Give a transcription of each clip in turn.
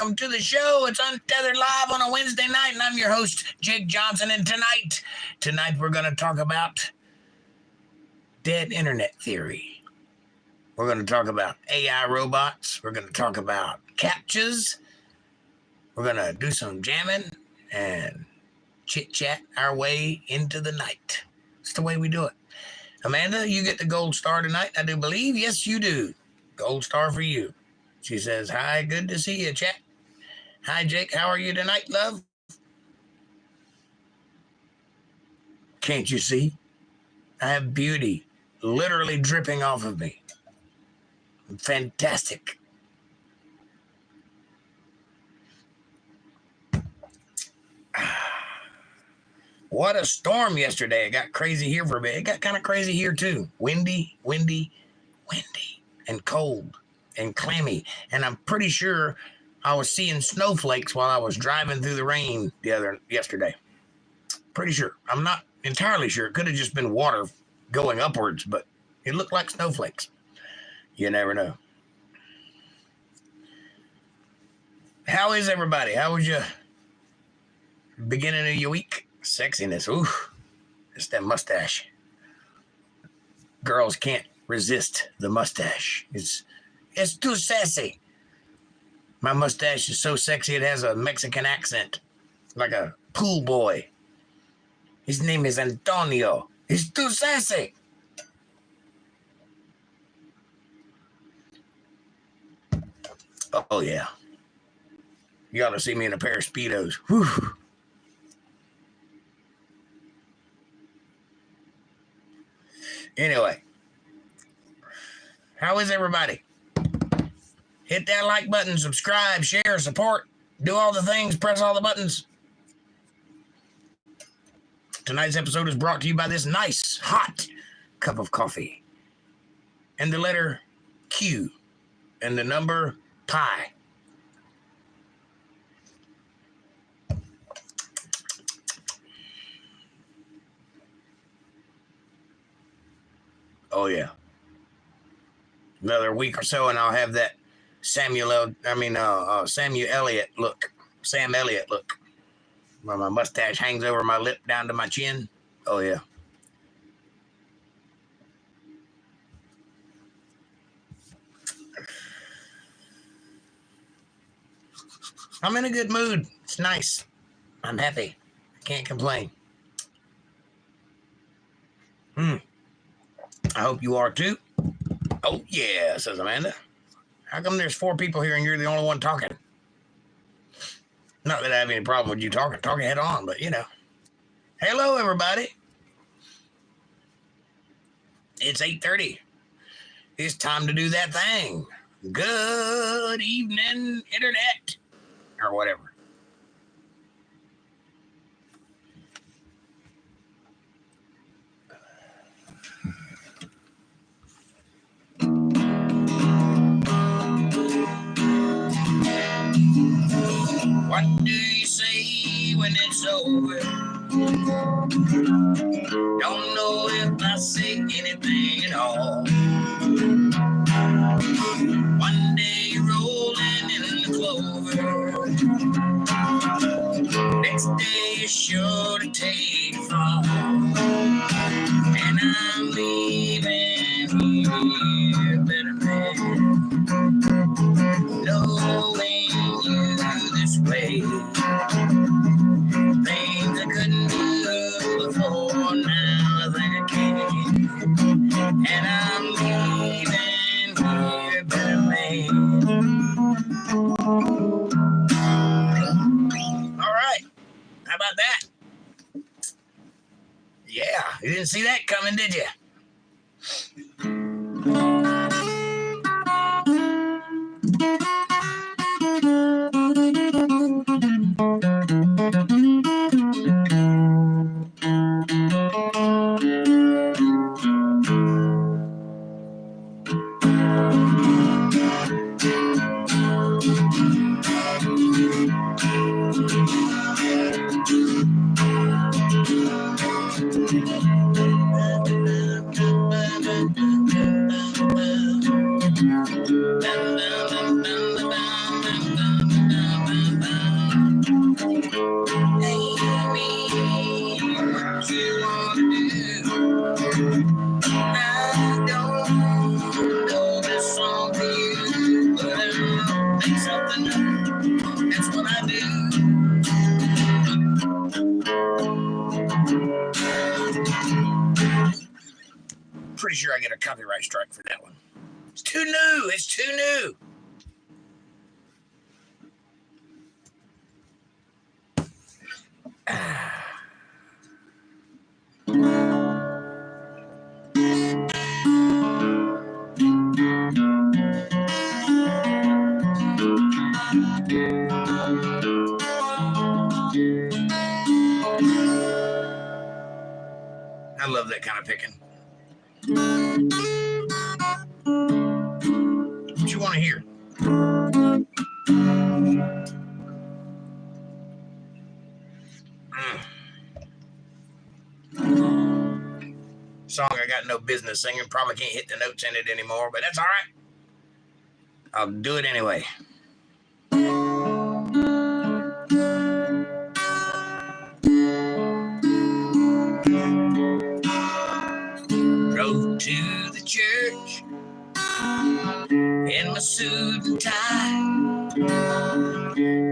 welcome to the show. It's Untethered Live on a Wednesday night, and I'm your host, Jake Johnson. And tonight we're going to talk about dead internet theory. We're going to talk about AI robots. We're going to talk about Captchas. We're going to do some jamming and chit-chat our way into the night. It's the way we do it. Amanda, you get the gold star tonight, I do believe. Yes, you do. Gold star for you. She says, hi, good to see you, chat. Hi, Jake. How are you tonight, love? Can't you see? I have beauty literally dripping off of me. Fantastic. What a storm yesterday. It got crazy here for a bit. It got kind of crazy here, too. Windy, and cold. And clammy, and I'm pretty sure I was seeing snowflakes while I was driving through the rain yesterday. Pretty sure. I'm not entirely sure. It could have just been water going upwards, but it looked like snowflakes. You never know. How is everybody? How was your beginning of your week? Sexiness. Ooh, it's that mustache. Girls can't resist the mustache. It's too sassy. My mustache is so sexy it has a Mexican accent, like a pool boy. His name is Antonio. He's too sassy. Oh, yeah. You ought to see me in a pair of Speedos. Whew. Anyway, how is everybody? Hit that like button, subscribe, share, support, do all the things, press all the buttons. Tonight's episode is brought to you by this nice, hot cup of coffee. And the letter Q and the number pi. Oh, yeah. Another week or so and I'll have that Sam Elliott look. Where my mustache hangs over my lip down to my chin. Oh, yeah. I'm in a good mood. It's nice. I'm happy. I can't complain. I hope you are too. Oh, yeah, says Amanda. How come there's 4 people here and you're the only one talking? Not that I have any problem with you talking head on, but you know. Hello, everybody. It's 8:30. It's time to do that thing. Good evening, Internet. Or whatever. What do you say when it's over? Don't know if I say anything at all. One day rolling in the clover, next day is sure to take fall. And I'm leaving here better man, knowing you this way. Things I couldn't do before, now I think I can. And I'm leaving here better man. All right, how about that? Yeah, you didn't see that coming, did you? That's what I do. Pretty sure I get a copyright strike for that one. It's too new. It's too new. I love that kind of picking. What you want to hear? Song I got no business singing. Probably can't hit the notes in it anymore, but that's all right. I'll do it anyway. Drove to the church in my suit and tie,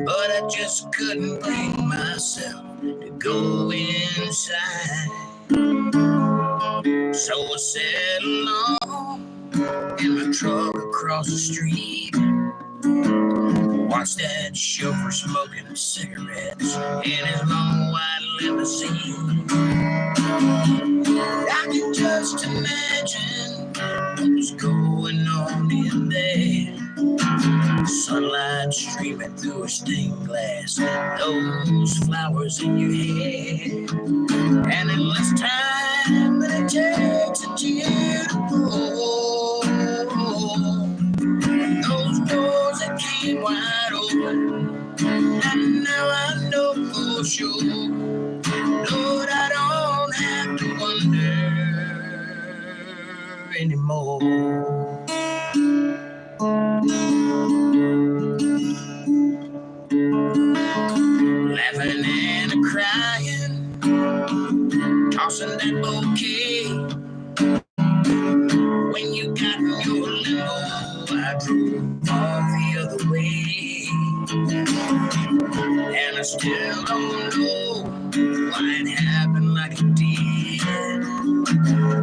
but I just couldn't bring myself to go inside. So I sat alone in my truck across the street, watched that chauffeur smoking cigarettes in his long white limousine. I could just imagine what was going on in there. Sunlight streaming through a stained glass, those flowers in your hair, and in less time than it takes a tear to fall, those doors that came wide open, and now I know for sure, Lord, I don't have to wonder anymore. Laughing and crying, tossing that bouquet. When you got in your limo, I drove off the other way. And I still don't know why it happened like it did,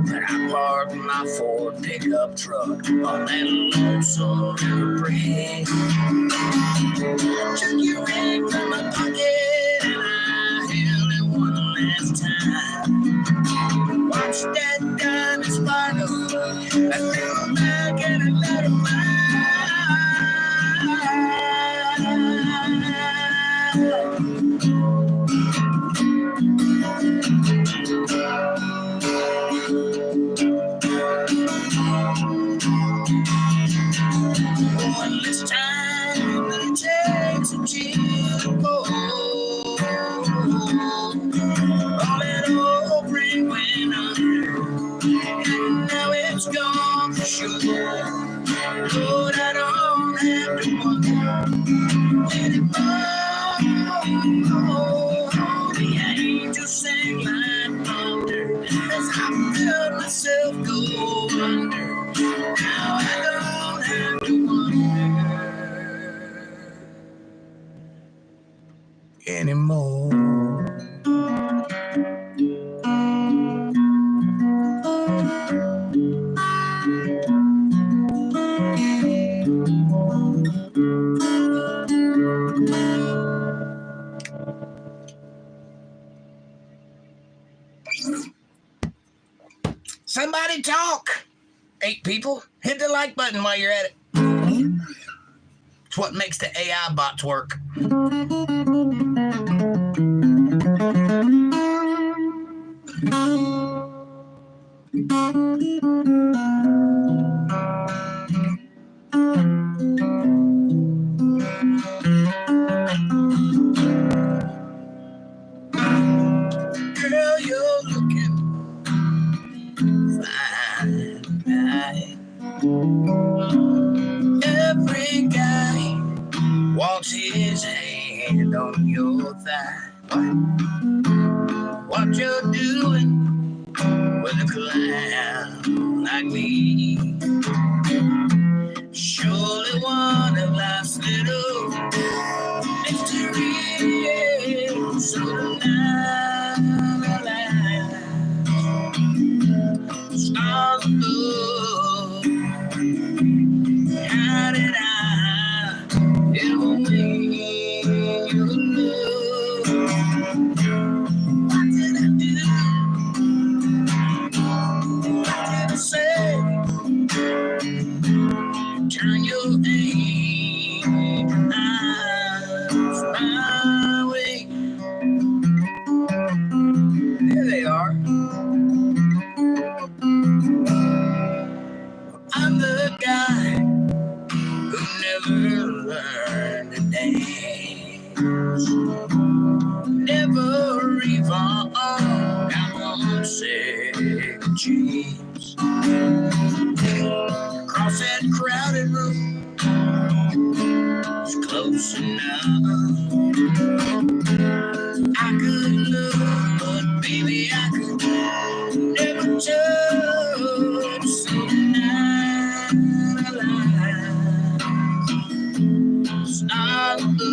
but I parked my Ford pickup truck on that lonesome river bridge. Took your ring from my pocket and I held it one last time. Watched that diamond sparkle, I threw back and I let it fly. One less time than it takes a chill to go. All that old ring went under, and now it's gone for sure. Lord, I don't have to wonder anymore. The angels sing like thunder as I felt myself go under. Now I don't have to wonder anymore. Somebody talk. 8 people. Hit the like button while you're at it. It's what makes the AI bots work. Girl, you're looking fine tonight. Every guy wants his hand on your thigh. What you're doing with a clown like me, Surely one of life's little mysteries. So tonight, stars above. How did I ever win your love? What did I do? What did I say? Turn your angel eyes my way. There they are. I'm the guy who never learned to dance, never even got one second chance. Across that crowded room, it's close enough. I could look, but baby, I could never touch. So tonight, stars above.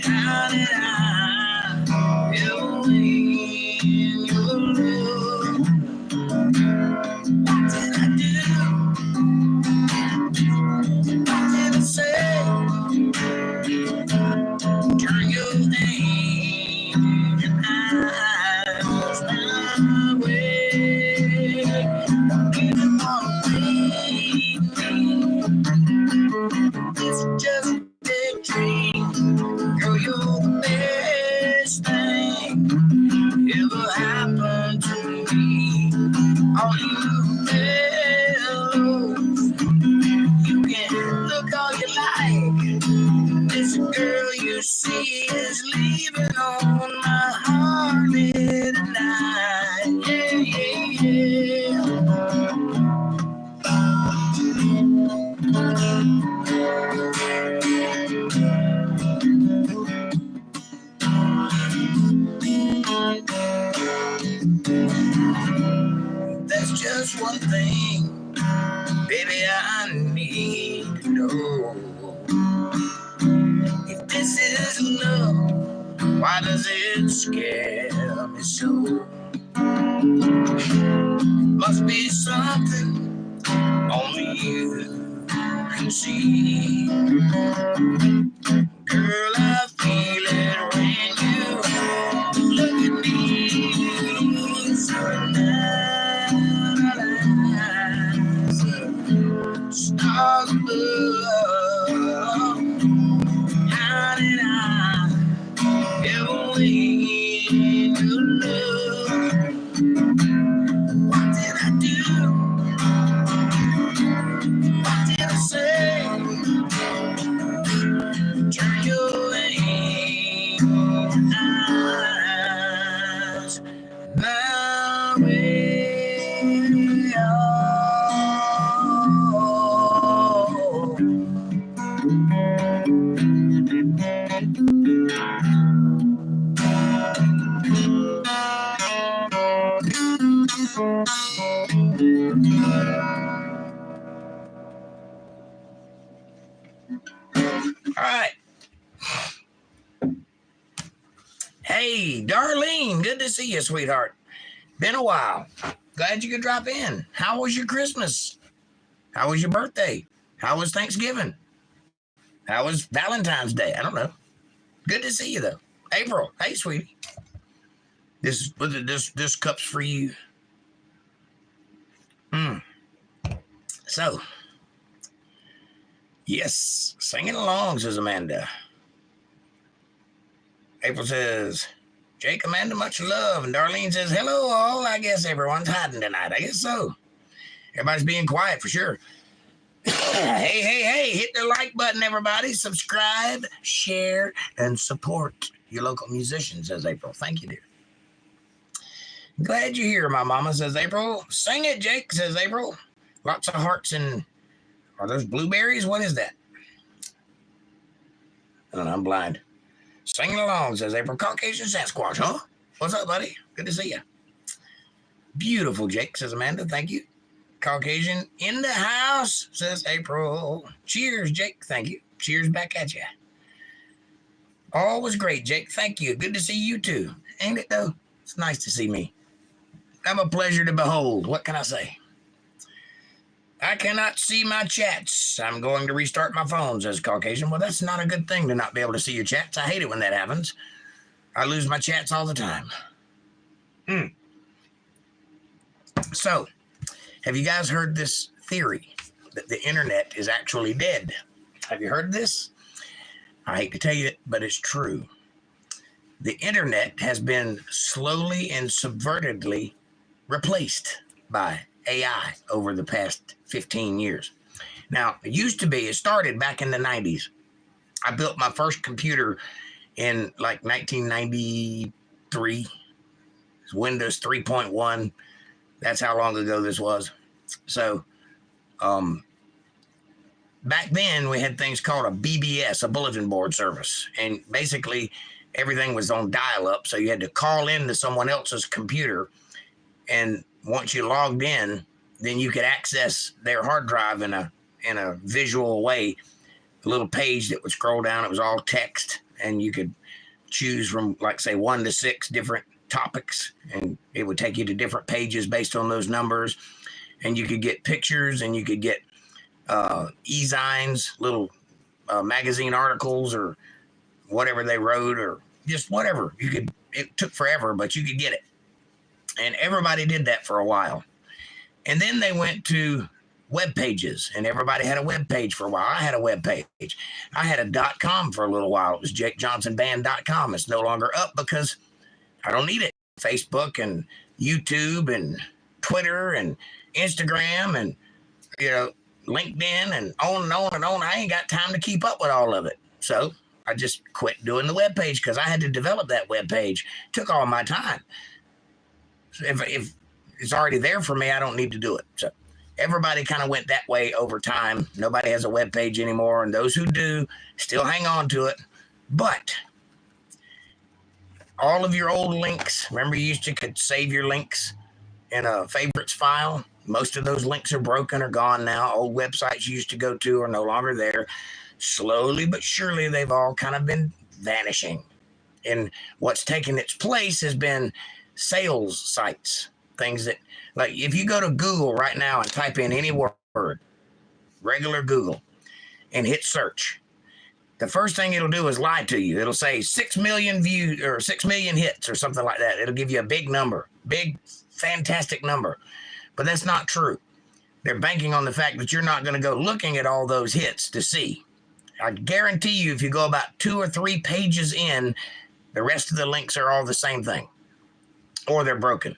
How did I ever win your love? What did I do? What did I say? Turn your angel eyes my way. Give it all away. It's just a dream. Girl, you're the best thing ever happened to me. All you fellows, you can look all you like. This girl you see is leaving on my heart tonight. Yeah, yeah, yeah. There's just one thing, baby, I need to know. If this is love, why does it scare me so? Must be something only you can see. Girl, I feel it when you look at me. So nice, stars above. How did I ever win your love? What did I do? What did I say? Turn your angel eyes my way. All right. Hey, Darlene, good to see you, sweetheart. Been a while. Glad you could drop in. How was your Christmas? How was your birthday? How was Thanksgiving? How was Valentine's Day? I don't know. Good to see you, though. April, hey, sweetie. This cup's for you. So, yes, singing along, says Amanda. April says, Jake, Amanda, much love. And Darlene says, hello, all. I guess everyone's hiding tonight. I guess so. Everybody's being quiet for sure. Hey, hit the like button, everybody. Subscribe, share, and support your local musician, says April. Thank you, dear. Glad you're here, my mama, says April. Sing it, Jake, says April. Lots of hearts and... Are those blueberries? What is that? I don't know, I'm blind. Singing along, says April. Caucasian Sasquatch, huh? What's up, buddy? Good to see you. Beautiful, Jake, says Amanda. Thank you. Caucasian in the house, says April. Cheers, Jake. Thank you. Cheers back at you. All was great, Jake. Thank you. Good to see you too. Ain't it though? It's nice to see me. I'm a pleasure to behold. What can I say? I cannot see my chats. I'm going to restart my phone, says Caucasian. Well, that's not a good thing to not be able to see your chats. I hate it when that happens. I lose my chats all the time. So, have you guys heard this theory that the internet is actually dead? Have you heard this? I hate to tell you it, but it's true. The internet has been slowly and subvertedly replaced by AI over the past 15 years. Now, it started back in the 90s. I built my first computer in like 1993. It's Windows 3.1. That's how long ago this was. So, back then we had things called a BBS, a bulletin board service. And basically everything was on dial-up. So you had to call into someone else's computer. And once you logged in, then you could access their hard drive in a visual way, a little page that would scroll down. It was all text, and you could choose from, like, say, 1 to 6 different topics, and it would take you to different pages based on those numbers. And you could get pictures, and you could get e-zines, little magazine articles, or whatever they wrote, or just whatever. It took forever, but you could get it. And everybody did that for a while. And then they went to web pages, and everybody had a web page for a while. I had a web page. I had a .com for a little while. It was JakeJohnsonBand.com. It's no longer up because I don't need it. Facebook and YouTube and Twitter and Instagram and, LinkedIn and on and on and on. I ain't got time to keep up with all of it. So I just quit doing the web page because I had to develop that web page. It took all my time. So if it's already there for me, I don't need to do it. So everybody kind of went that way over time. Nobody has a web page anymore, and those who do still hang on to it. But all of your old links, remember you could save your links in a favorites file? Most of those links are broken or gone now. Old websites you used to go to are no longer there. Slowly but surely, they've all kind of been vanishing. And what's taken its place has been sales sites. Things that, like, if you go to Google right now and type in any word, regular Google, and hit search, the first thing it'll do is lie to you. It'll say 6 million views or 6 million hits or something like that. It'll give you a big number, big, fantastic number. But that's not true. They're banking on the fact that you're not going to go looking at all those hits to see. I guarantee you, if you go about 2 or 3 pages in, the rest of the links are all the same thing, or they're broken.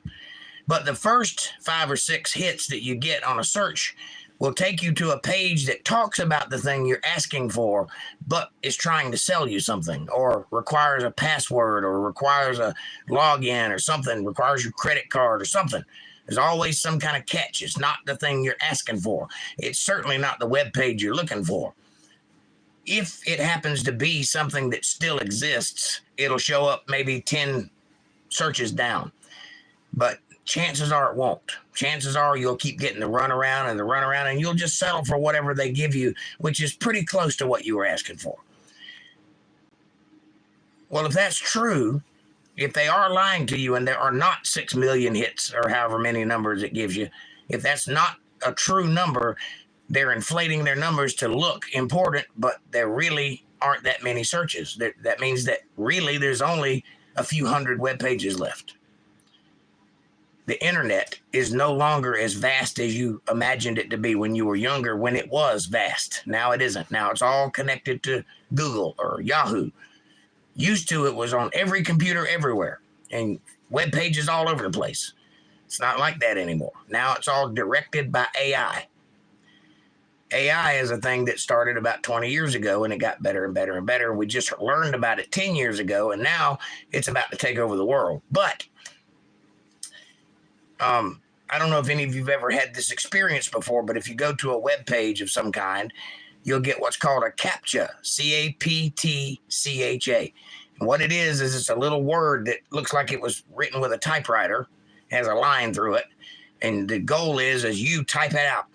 But the first 5 or 6 hits that you get on a search will take you to a page that talks about the thing you're asking for, but is trying to sell you something, or requires a password, or requires a login, or something, requires your credit card or something. There's always some kind of catch. It's not the thing you're asking for. It's certainly not the web page you're looking for. If it happens to be something that still exists, it'll show up maybe 10 searches down. But chances are it won't. Chances are you'll keep getting the runaround, and you'll just settle for whatever they give you, which is pretty close to what you were asking for. Well, if that's true, if they are lying to you and there are not 6 million hits or however many numbers it gives you, if that's not a true number, they're inflating their numbers to look important, but there really aren't that many searches. That means that really there's only a few hundred web pages left. The internet is no longer as vast as you imagined it to be when you were younger, when it was vast. Now it isn't. Now it's all connected to Google or Yahoo. Used to, it was on every computer everywhere and web pages all over the place. It's not like that anymore. Now it's all directed by AI. AI is a thing that started about 20 years ago, and it got better and better and better. We just learned about it 10 years ago, and now it's about to take over the world. But I don't know if any of you've ever had this experience before, but if you go to a web page of some kind, you'll get what's called a Captcha, CAPTCHA. And what it is it's a little word that looks like it was written with a typewriter, has a line through it, And the goal is, as you type it out,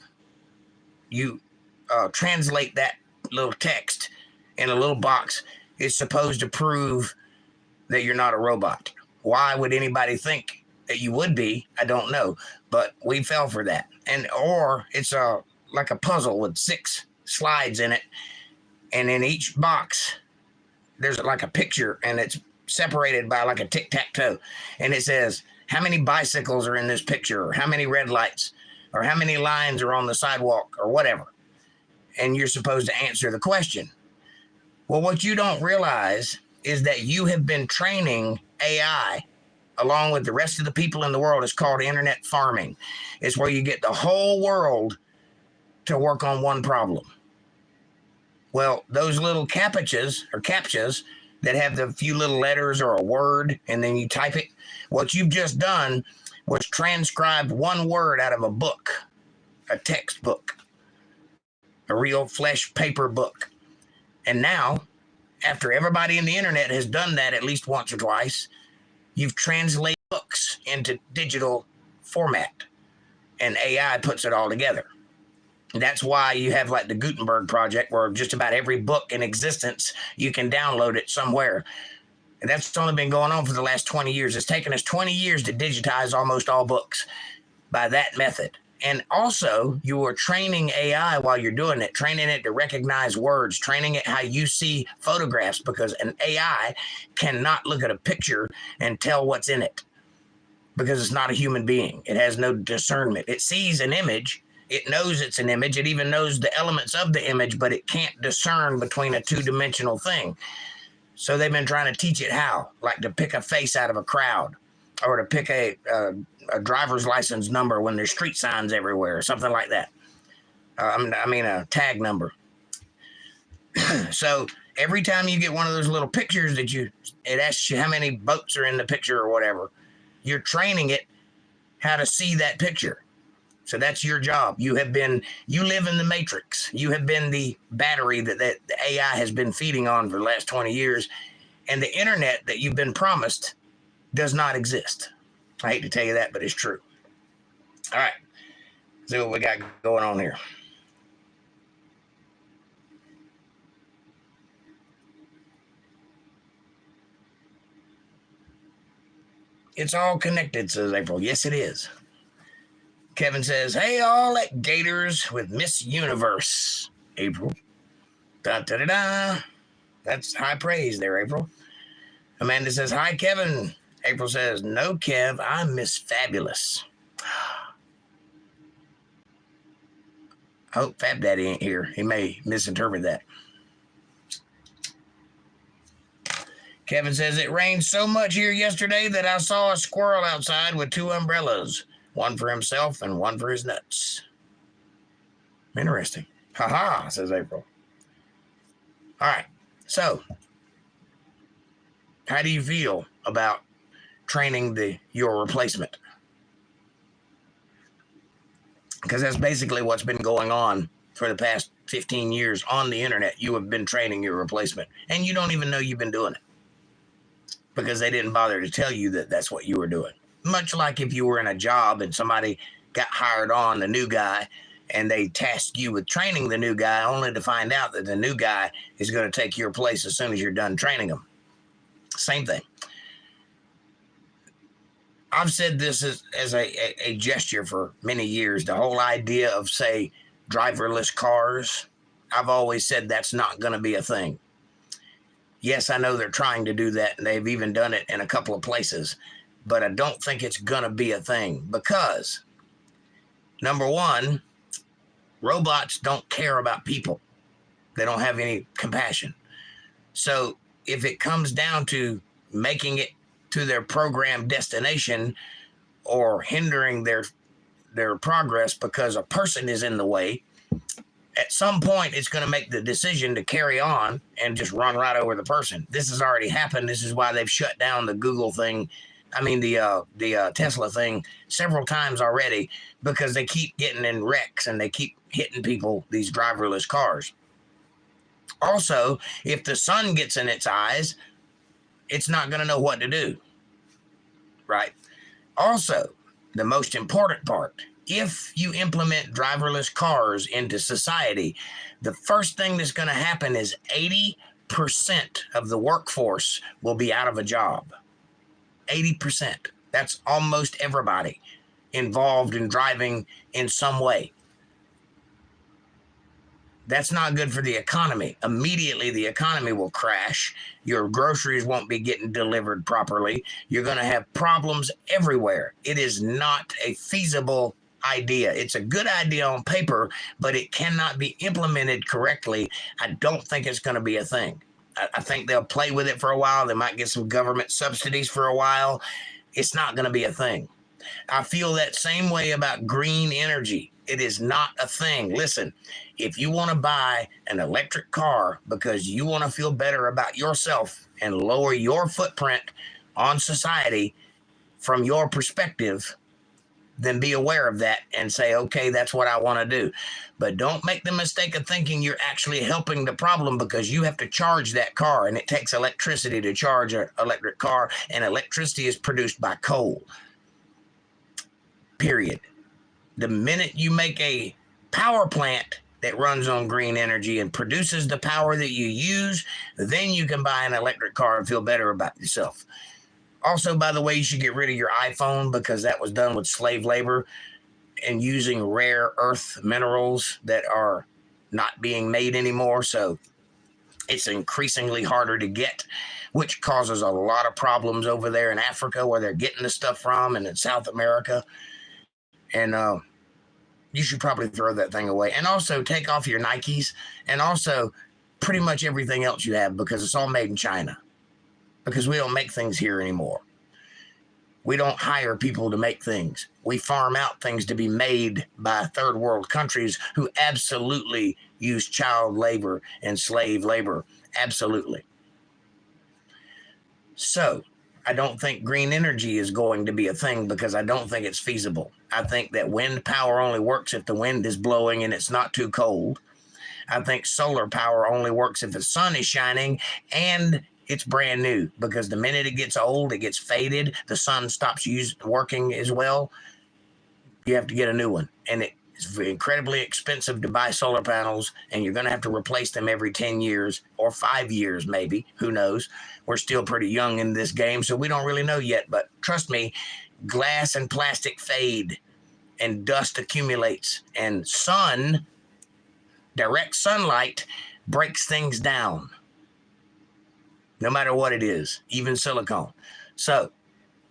you translate that little text in a little box. It's supposed to prove that you're not a robot. Why would anybody think that you would be? I don't know, but we fell for that. Or it's like a puzzle with 6 slides in it, and in each box there's like a picture, and it's separated by like a tic-tac-toe, and it says how many bicycles are in this picture, or how many red lights, or how many lines are on the sidewalk, or whatever. And you're supposed to answer the question. Well, what you don't realize is that you have been training AI along with the rest of the people in the world. It's called internet farming. It's where you get the whole world to work on one problem. Well, those little captchas that have the few little letters or a word, and then you type it, what you've just done was transcribed one word out of a book, a textbook, a real flesh paper book. And now, after everybody in the internet has done that at least once or twice, you've translated books into digital format, and AI puts it all together. And that's why you have like the Gutenberg project, where just about every book in existence, you can download it somewhere. And that's only been going on for the last 20 years. It's taken us 20 years to digitize almost all books by that method. And also, you are training AI while you're doing it, training it to recognize words, training it how you see photographs, because an AI cannot look at a picture and tell what's in it, because it's not a human being. It has no discernment. It sees an image. It knows it's an image. It even knows the elements of the image, but it can't discern between a two-dimensional thing. So they've been trying to teach it how, like to pick a face out of a crowd, or to pick a driver's license number when there's street signs everywhere, or something like that. A tag number. So every time you get one of those little pictures it asks you how many boats are in the picture or whatever, you're training it how to see that picture. So that's your job. You live in the matrix. You have been the battery that the AI has been feeding on for the last 20 years. And the internet that you've been promised does not exist. I hate to tell you that, but it's true. All right. See what we got going on here. It's all connected, says April. Yes, it is. Kevin says, hey, all at Gators with Miss Universe, April. Da-da-da-da. That's high praise there, April. Amanda says, hi, Kevin. April says, no, Kev, I'm Miss Fabulous. I hope Fab Daddy ain't here. He may misinterpret that. Kevin says, it rained so much here yesterday that I saw a squirrel outside with 2 umbrellas. One for himself and one for his nuts. Interesting. Ha-ha, says April. All right. So, how do you feel about training your replacement? Because that's basically what's been going on for the past 15 years on the internet. You have been training your replacement, and you don't even know you've been doing it because they didn't bother to tell you that that's what you were doing. Much like if you were in a job and somebody got hired on, the new guy, and they tasked you with training the new guy, only to find out that the new guy is going to take your place as soon as you're done training him. Same thing. I've said this as a gesture for many years. The whole idea of, say, driverless cars, I've always said that's not going to be a thing. Yes, I know they're trying to do that, and they've even done it in a couple of places. But I don't think it's going to be a thing because, number one, robots don't care about people. They don't have any compassion. So if it comes down to making it to their programmed destination or hindering their progress because a person is in the way, at some point it's going to make the decision to carry on and just run right over the person. This has already happened. This is why they've shut down the Google thing. The Tesla thing several times already, because they keep getting in wrecks and they keep hitting people, these driverless cars. Also, if the sun gets in its eyes, it's not going to know what to do. Right? Also, the most important part, if you implement driverless cars into society, the first thing that's going to happen is 80% of the workforce will be out of a job. 80%. That's almost everybody involved in driving in some way. That's not good for the economy. Immediately, the economy will crash. Your groceries won't be getting delivered properly. You're going to have problems everywhere. It is not a feasible idea. It's a good idea on paper, but it cannot be implemented correctly. I don't think it's going to be a thing. I think they'll play with it for a while. They might get some government subsidies for a while. It's not going to be a thing. I feel that same way about green energy. It is not a thing. Listen, if you want to buy an electric car because you want to feel better about yourself and lower your footprint on society from your perspective, then be aware of that and say, okay, that's what I want to do. But don't make the mistake of thinking you're actually helping the problem, because you have to charge that car, and it takes electricity to charge an electric car, and electricity is produced by coal. Period. The minute you make a power plant that runs on green energy and produces the power that you use, then you can buy an electric car and feel better about yourself. Also, by the way, you should get rid of your iPhone, because that was done with slave labor and using rare earth minerals that are not being made anymore. So it's increasingly harder to get, which causes a lot of problems over there in Africa where they're getting the stuff from, and in South America. And you should probably throw that thing away. And also take off your Nikes, and also pretty much everything else you have, because it's all made in China. Because we don't make things here anymore. We don't hire people to make things. We farm out things to be made by third world countries who absolutely use child labor and slave labor. Absolutely. So I don't think green energy is going to be a thing, because I don't think it's feasible. I think that wind power only works if the wind is blowing and it's not too cold. I think solar power only works if the sun is shining and it's brand new, because the minute it gets old, it gets faded, the sun stops working as well. You have to get a new one. And it's incredibly expensive to buy solar panels, and you're going to have to replace them every 10 years or 5 years, maybe. Who knows? We're still pretty young in this game, so we don't really know yet. But trust me, glass and plastic fade, and dust accumulates, and direct sunlight breaks things down. No matter what it is, even silicone. So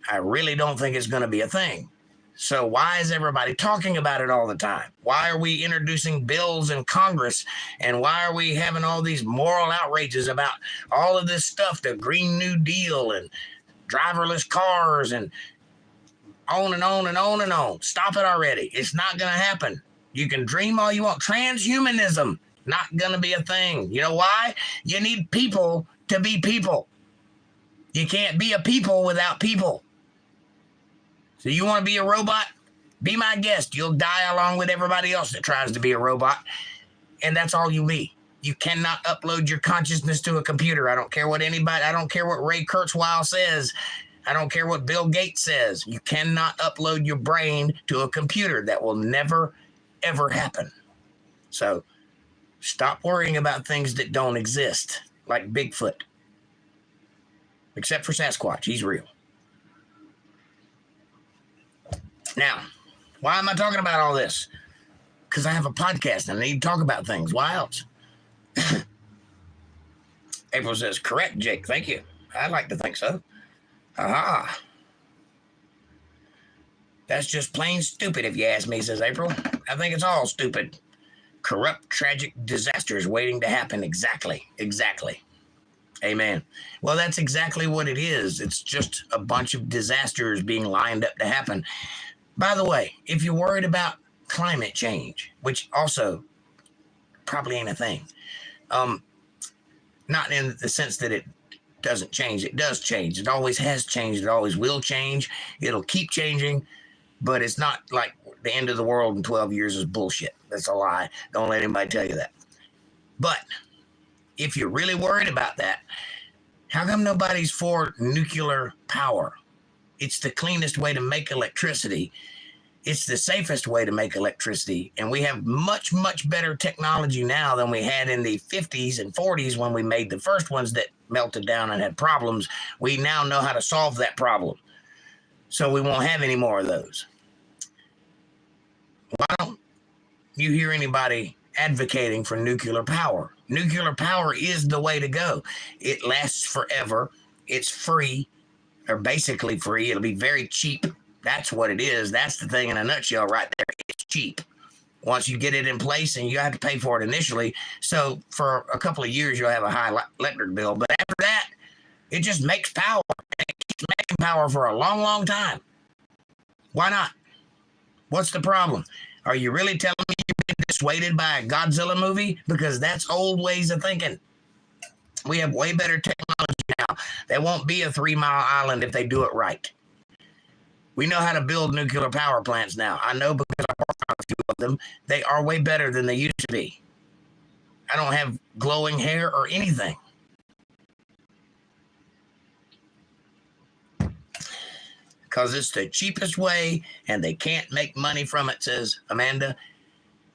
I really don't think it's going to be a thing. So why is everybody talking about it all the time? Why are we introducing bills in Congress? And why are we having all these moral outrages about all of this stuff, the Green New Deal and driverless cars and on and on and on and on? Stop it already. It's not going to happen. You can dream all you want. Transhumanism, not going to be a thing. You know why? You need people to be people. You can't be a people without people. So you want to be a robot? Be my guest. You'll die along with everybody else that tries to be a robot. And that's all you be. You cannot upload your consciousness to a computer. I don't care what Ray Kurzweil says. I don't care what Bill Gates says. You cannot upload your brain to a computer. That will never, ever happen. So stop worrying about things that don't exist, like Bigfoot. Except for Sasquatch. He's real. Now, why am I talking about all this? Because I have a podcast and I need to talk about things. Why else? April says, correct, Jake. Thank you. I'd like to think so. Aha. That's just plain stupid, if you ask me, says April. I think it's all stupid. Corrupt, tragic disasters waiting to happen. Exactly. Amen. Well, that's exactly what it is. It's just a bunch of disasters being lined up to happen. By the way, if you're worried about climate change, which also probably ain't a thing, not in the sense that it doesn't change. It does change. It always has changed. It always will change. It'll keep changing, but it's not like the end of the world in 12 years is bullshit. That's a lie. Don't let anybody tell you that. But if you're really worried about that, how come nobody's for nuclear power? It's the cleanest way to make electricity. It's the safest way to make electricity. And we have much, much better technology now than we had in the 50s and 40s when we made the first ones that melted down and had problems. We now know how to solve that problem. So we won't have any more of those. Why don't you hear anybody advocating for nuclear power? Nuclear power is the way to go. It lasts forever. It's free, or basically free. It'll be very cheap. That's what it is. That's the thing in a nutshell right there. It's cheap. Once you get it in place, and you have to pay for it initially. So for a couple of years, you'll have a high electric bill. But after that, it just makes power. And it keeps making power for a long, long time. Why not? What's the problem? Are you really telling me you've been dissuaded by a Godzilla movie? Because that's old ways of thinking. We have way better technology now. There won't be a 3 Mile Island if they do it right. We know how to build nuclear power plants now. I know because I worked on a few of them. They are way better than they used to be. I don't have glowing hair or anything. Because it's the cheapest way, and they can't make money from it, says Amanda.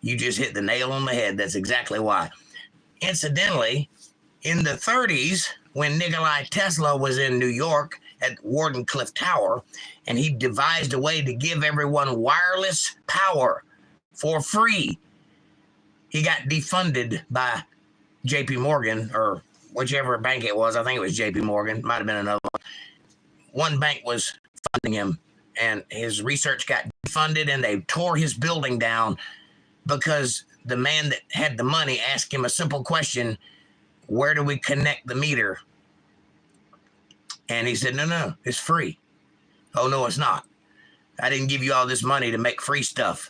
You just hit the nail on the head. That's exactly why. Incidentally, in the 30s, when Nikola Tesla was in New York at Wardenclyffe Tower, and he devised a way to give everyone wireless power for free, he got defunded by JP Morgan, or whichever bank it was. I think it was JP Morgan. Might have been another one. One bank was funding him, and his research got defunded, and they tore his building down because the man that had the money asked him a simple question: where do we connect the meter? And he said, no, it's free. Oh, no, it's not. I didn't give you all this money to make free stuff.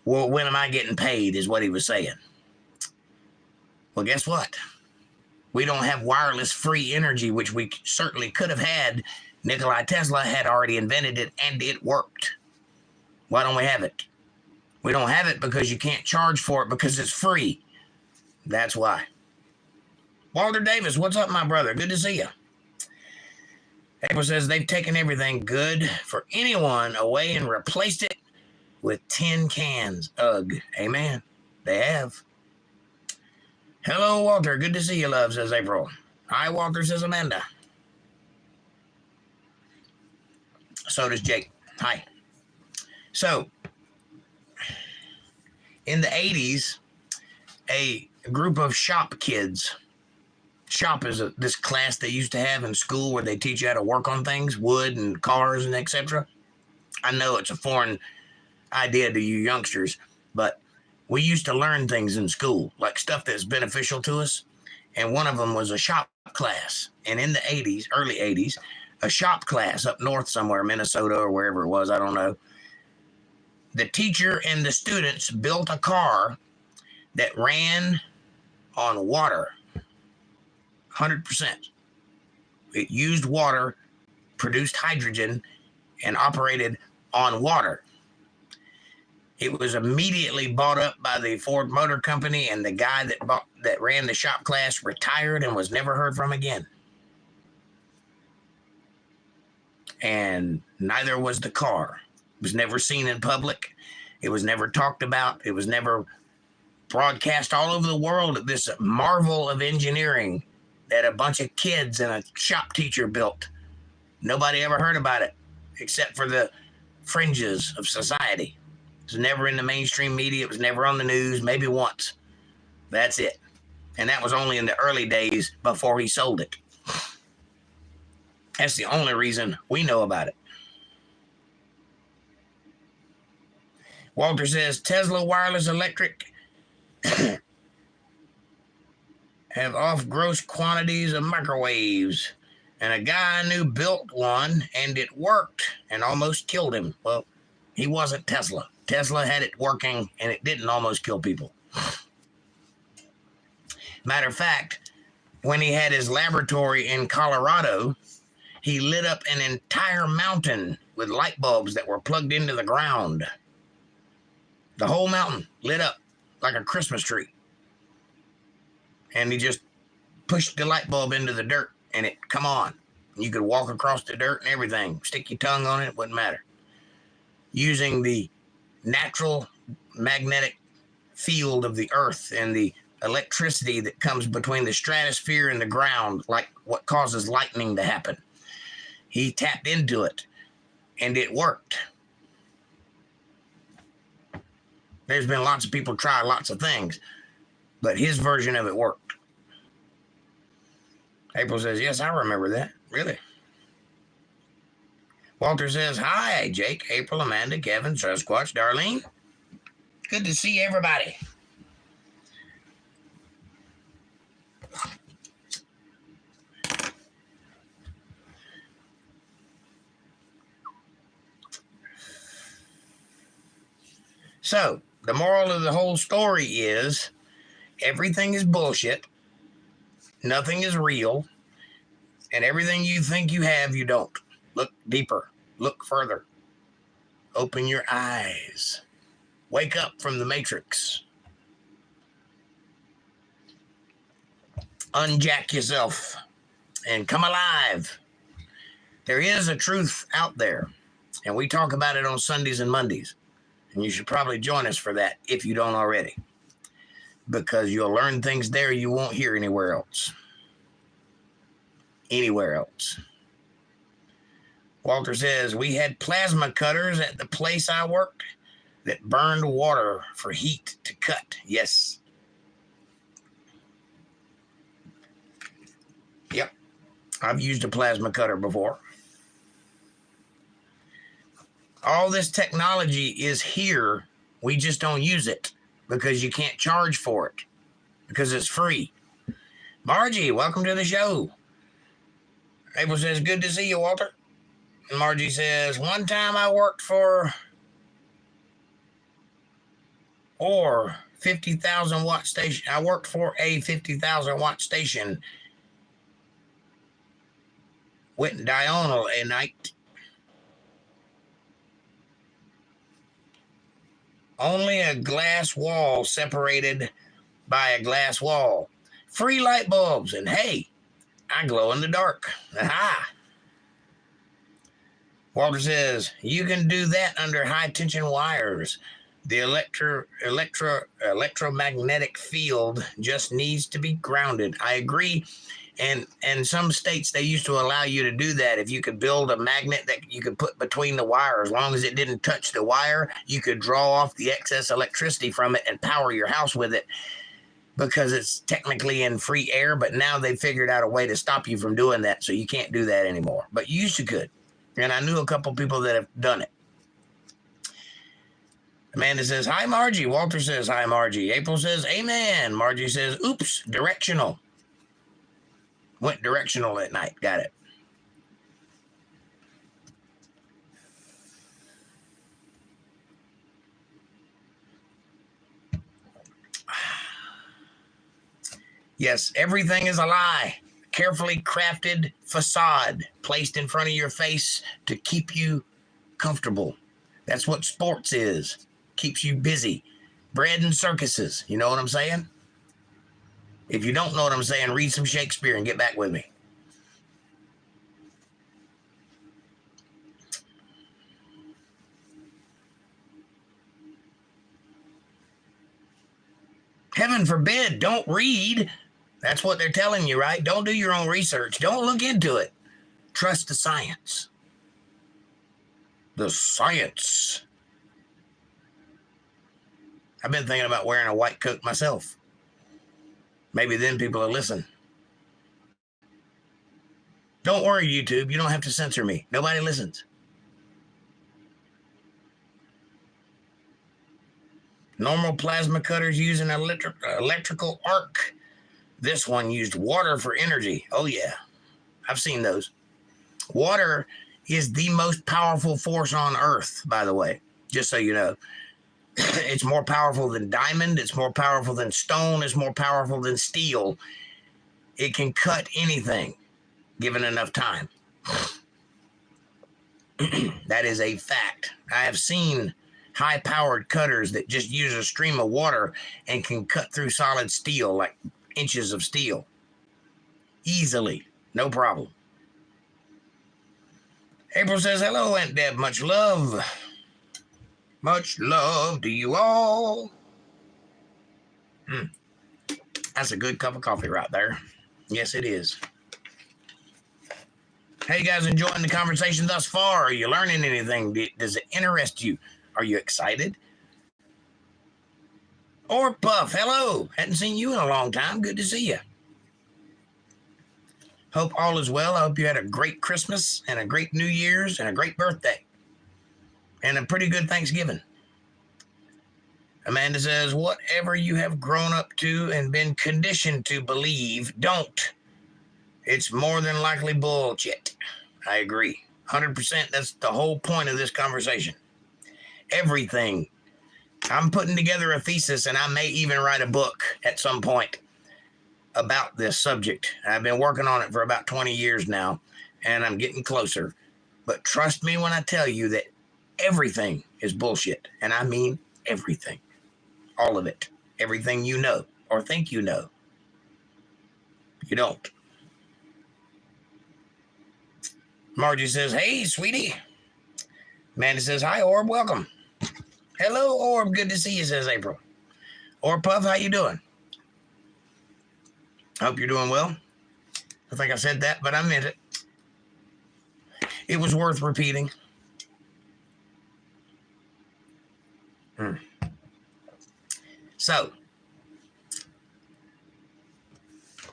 Well, when am I getting paid, is what he was saying. Well, guess what? We don't have wireless free energy, which we certainly could have had. Nikola Tesla had already invented it, and it worked. Why don't we have it? We don't have it because you can't charge for it because it's free. That's why. Walter Davis, what's up, my brother? Good to see you. April says they've taken everything good for anyone away and replaced it with tin cans. Ugh. Amen. They have. Hello, Walter. Good to see you, love, says April. Hi, Walter, says Amanda. So does Jake. Hi. So, in the 80s, a group of shop kids. Shop is this class they used to have in school where they teach you how to work on things, wood and cars and etc. I know it's a foreign idea to you youngsters, but we used to learn things in school, like stuff that's beneficial to us. And one of them was a shop class. And in the 80s, early 80s, a shop class up north somewhere, Minnesota or wherever it was, I don't know. The teacher and the students built a car that ran on water. 100%. It used water, produced hydrogen, and operated on water. It was immediately bought up by the Ford Motor Company, and the guy that ran the shop class retired and was never heard from again. And neither was the car. It was never seen in public. It was never talked about. It was never broadcast all over the world. This marvel of engineering that a bunch of kids and a shop teacher built. Nobody ever heard about it, except for the fringes of society. It was never in the mainstream media. It was never on the news, maybe once. That's it. And that was only in the early days before he sold it. That's the only reason we know about it. Walter says, Tesla wireless electric have off gross quantities of microwaves. And a guy I knew built one, and it worked and almost killed him. Well, he wasn't Tesla. Tesla had it working, and it didn't almost kill people. Matter of fact, when he had his laboratory in Colorado, he lit up an entire mountain with light bulbs that were plugged into the ground. The whole mountain lit up like a Christmas tree. And he just pushed the light bulb into the dirt, and it come on. You could walk across the dirt and everything. Stick your tongue on it, it wouldn't matter. Using the natural magnetic field of the earth and the electricity that comes between the stratosphere and the ground, like what causes lightning to happen. He tapped into it, and it worked. There's been lots of people try lots of things, but his version of it worked. April says, yes, I remember that. Really? Walter says, hi, Jake, April, Amanda, Kevin, Sasquatch, Darlene. Good to see everybody. So, the moral of the whole story is everything is bullshit. Nothing is real. And everything you think you have, you don't. Look deeper. Look further. Open your eyes. Wake up from the matrix. Unjack yourself and come alive. There is a truth out there, and we talk about it on Sundays and Mondays. And you should probably join us for that if you don't already, because you'll learn things there you won't hear anywhere else. Anywhere else. Walter says, we had plasma cutters at the place I worked that burned water for heat to cut. Yes. Yep. I've used a plasma cutter before. All this technology is here. We just don't use it because you can't charge for it because it's free. Margie, welcome to the show. April says, good to see you, Walter. And Margie says, one time I worked for 50,000 watt station. I worked for a 50,000 watt station. Went diurnal at night. Only a glass wall separated by a glass wall. Free light bulbs. And hey, I glow in the dark. Aha. Walter says, you can do that under high tension wires. The electromagnetic field just needs to be grounded. I agree. And some states, they used to allow you to do that. If you could build a magnet that you could put between the wire, as long as it didn't touch the wire, you could draw off the excess electricity from it and power your house with it, because it's technically in free air. But now they figured out a way to stop you from doing that, so you can't do that anymore. But you used to could. And I knew a couple people that have done it. Amanda says, hi, Margie. Walter says, hi, Margie. April says, amen. Margie says, oops, directional. Went directional at night. Got it. Yes, everything is a lie. Carefully crafted facade placed in front of your face to keep you comfortable. That's what sports is. Keeps you busy. Bread and circuses. You know what I'm saying? If you don't know what I'm saying, read some Shakespeare and get back with me. Heaven forbid, don't read. That's what they're telling you, right? Don't do your own research. Don't look into it. Trust the science. The science. I've been thinking about wearing a white coat myself. Maybe then people will listen. Don't worry, YouTube. You don't have to censor me. Nobody listens. Normal plasma cutters use an electrical arc. This one used water for energy. Oh, yeah. I've seen those. Water is the most powerful force on Earth, by the way, just so you know. It's more powerful than diamond. It's more powerful than stone. It's more powerful than steel. It can cut anything, given enough time. That is a fact. I have seen high-powered cutters that just use a stream of water and can cut through solid steel, like inches of steel. Easily. No problem. April says, hello, Aunt Deb. Much love. Much love to you all. That's a good cup of coffee right there. Yes, it is. How you guys enjoying the conversation thus far? Are you learning anything? Does it interest you? Are you excited? Or Puff, hello. Hadn't seen you in a long time. Good to see you. Hope all is well. I hope you had a great Christmas and a great New Year's and a great birthday. And a pretty good Thanksgiving. Amanda says, whatever you have grown up to and been conditioned to believe, don't. It's more than likely bullshit. I agree. 100%. That's the whole point of this conversation. Everything. I'm putting together a thesis, and I may even write a book at some point about this subject. I've been working on it for about 20 years now, and I'm getting closer. But trust me when I tell you that everything is bullshit. And I mean everything. All of it. Everything you know or think you know. You don't. Margie says, hey, sweetie. Amanda says, hi, Orb. Welcome. Hello, Orb. Good to see you, says April. Orb Puff, how you doing? Hope you're doing well. I think I said that, but I meant it. It was worth repeating. So,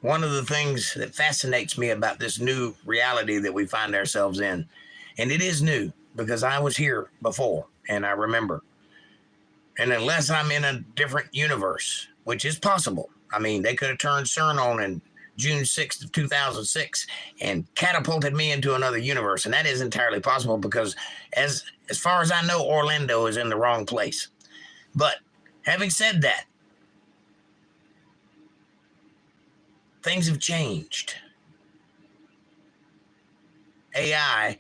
one of the things that fascinates me about this new reality that we find ourselves in, and it is new because I was here before and I remember. And unless I'm in a different universe, which is possible. I mean, they could have turned CERN on in June 6th of 2006 and catapulted me into another universe. And that is entirely possible because as far as I know, Orlando is in the wrong place. But having said that, things have changed. AI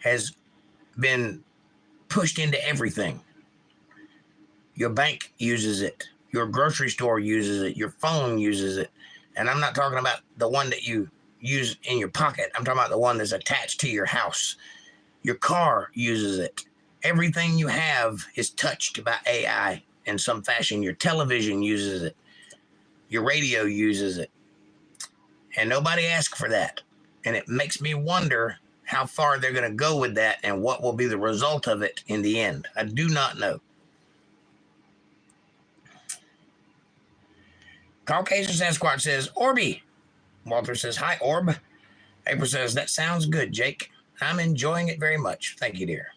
has been pushed into everything. Your bank uses it. Your grocery store uses it. Your phone uses it. And I'm not talking about the one that you use in your pocket. I'm talking about the one that's attached to your house. Your car uses it. Everything you have is touched by AI in some fashion. Your television uses it. Your radio uses it. And nobody asked for that. And it makes me wonder how far they're going to go with that and what will be the result of it in the end. I do not know. Caucasian Sasquatch says, Orby. Walter says, hi, Orb. April says, that sounds good, Jake. I'm enjoying it very much. Thank you, dear.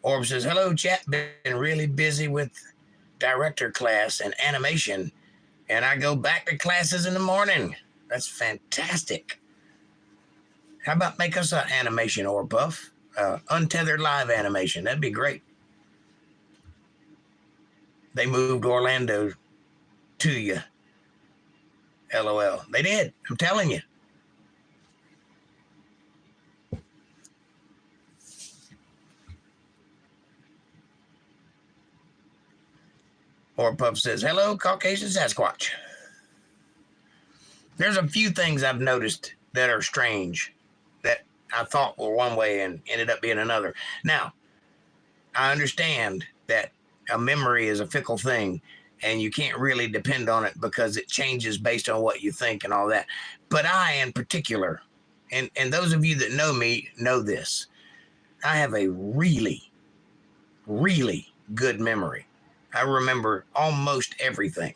Orb says, hello, chat. Been really busy with director class and animation, and I go back to classes in the morning. That's fantastic. How about make us an animation, Orb Puff? Untethered live animation. That'd be great. They moved Orlando to you. LOL. They did. I'm telling you. Or Puff says, hello, Caucasian Sasquatch. There's a few things I've noticed that are strange that I thought were one way and ended up being another. Now, I understand that a memory is a fickle thing and you can't really depend on it because it changes based on what you think and all that. But I, in particular, and those of you that know me know this, I have a really, really good memory. I remember almost everything.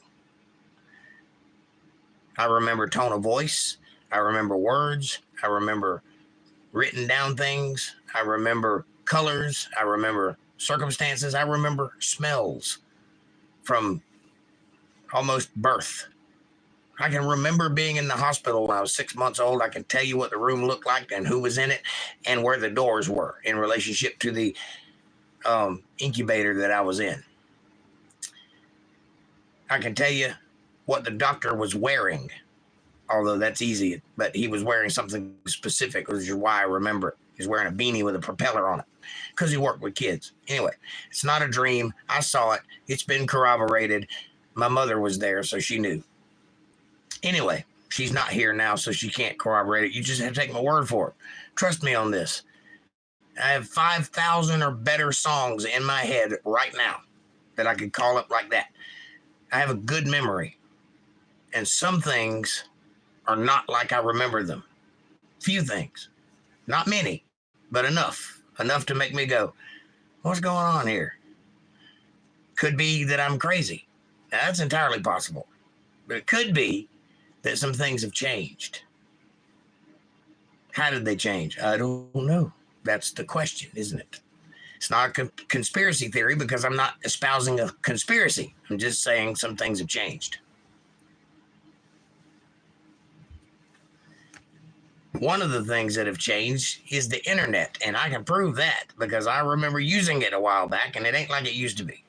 I remember tone of voice. I remember words. I remember written down things. I remember colors. I remember circumstances. I remember smells from almost birth. I can remember being in the hospital when I was 6 months old. I can tell you what the room looked like and who was in it and where the doors were in relationship to the incubator that I was in. I can tell you what the doctor was wearing, although that's easy, but he was wearing something specific, which is why I remember it. He's wearing a beanie with a propeller on it because he worked with kids. Anyway, it's not a dream. I saw it. It's been corroborated. My mother was there, so she knew. Anyway, she's not here now, so she can't corroborate it. You just have to take my word for it. Trust me on this. I have 5,000 or better songs in my head right now that I could call up like that. I have a good memory. And some things are not like I remember them. Few things. Not many, but enough. Enough to make me go, what's going on here? Could be that I'm crazy. Now, that's entirely possible. But it could be that some things have changed. How did they change? I don't know. That's the question, isn't it? It's not a conspiracy theory because I'm not espousing a conspiracy. I'm just saying some things have changed. One of the things that have changed is the internet, and I can prove that because I remember using it a while back, and it ain't like it used to be.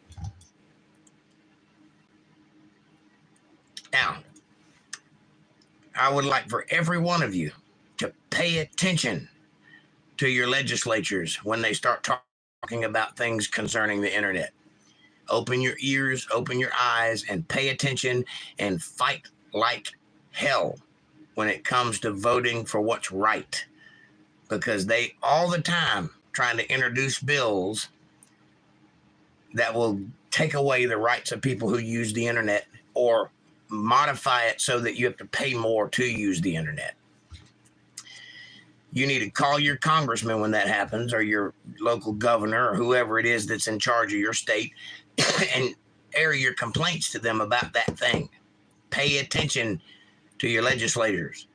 Now, I would like for every one of you to pay attention to your legislatures when they start talking about things concerning the internet. Open your ears, open your eyes, and pay attention and fight like hell when it comes to voting for what's right. Because they all the time trying to introduce bills that will take away the rights of people who use the internet or modify it so that you have to pay more to use the internet. You need to call your congressman when that happens, or your local governor, or whoever it is that's in charge of your state, and air your complaints to them about that thing. Pay attention to your legislators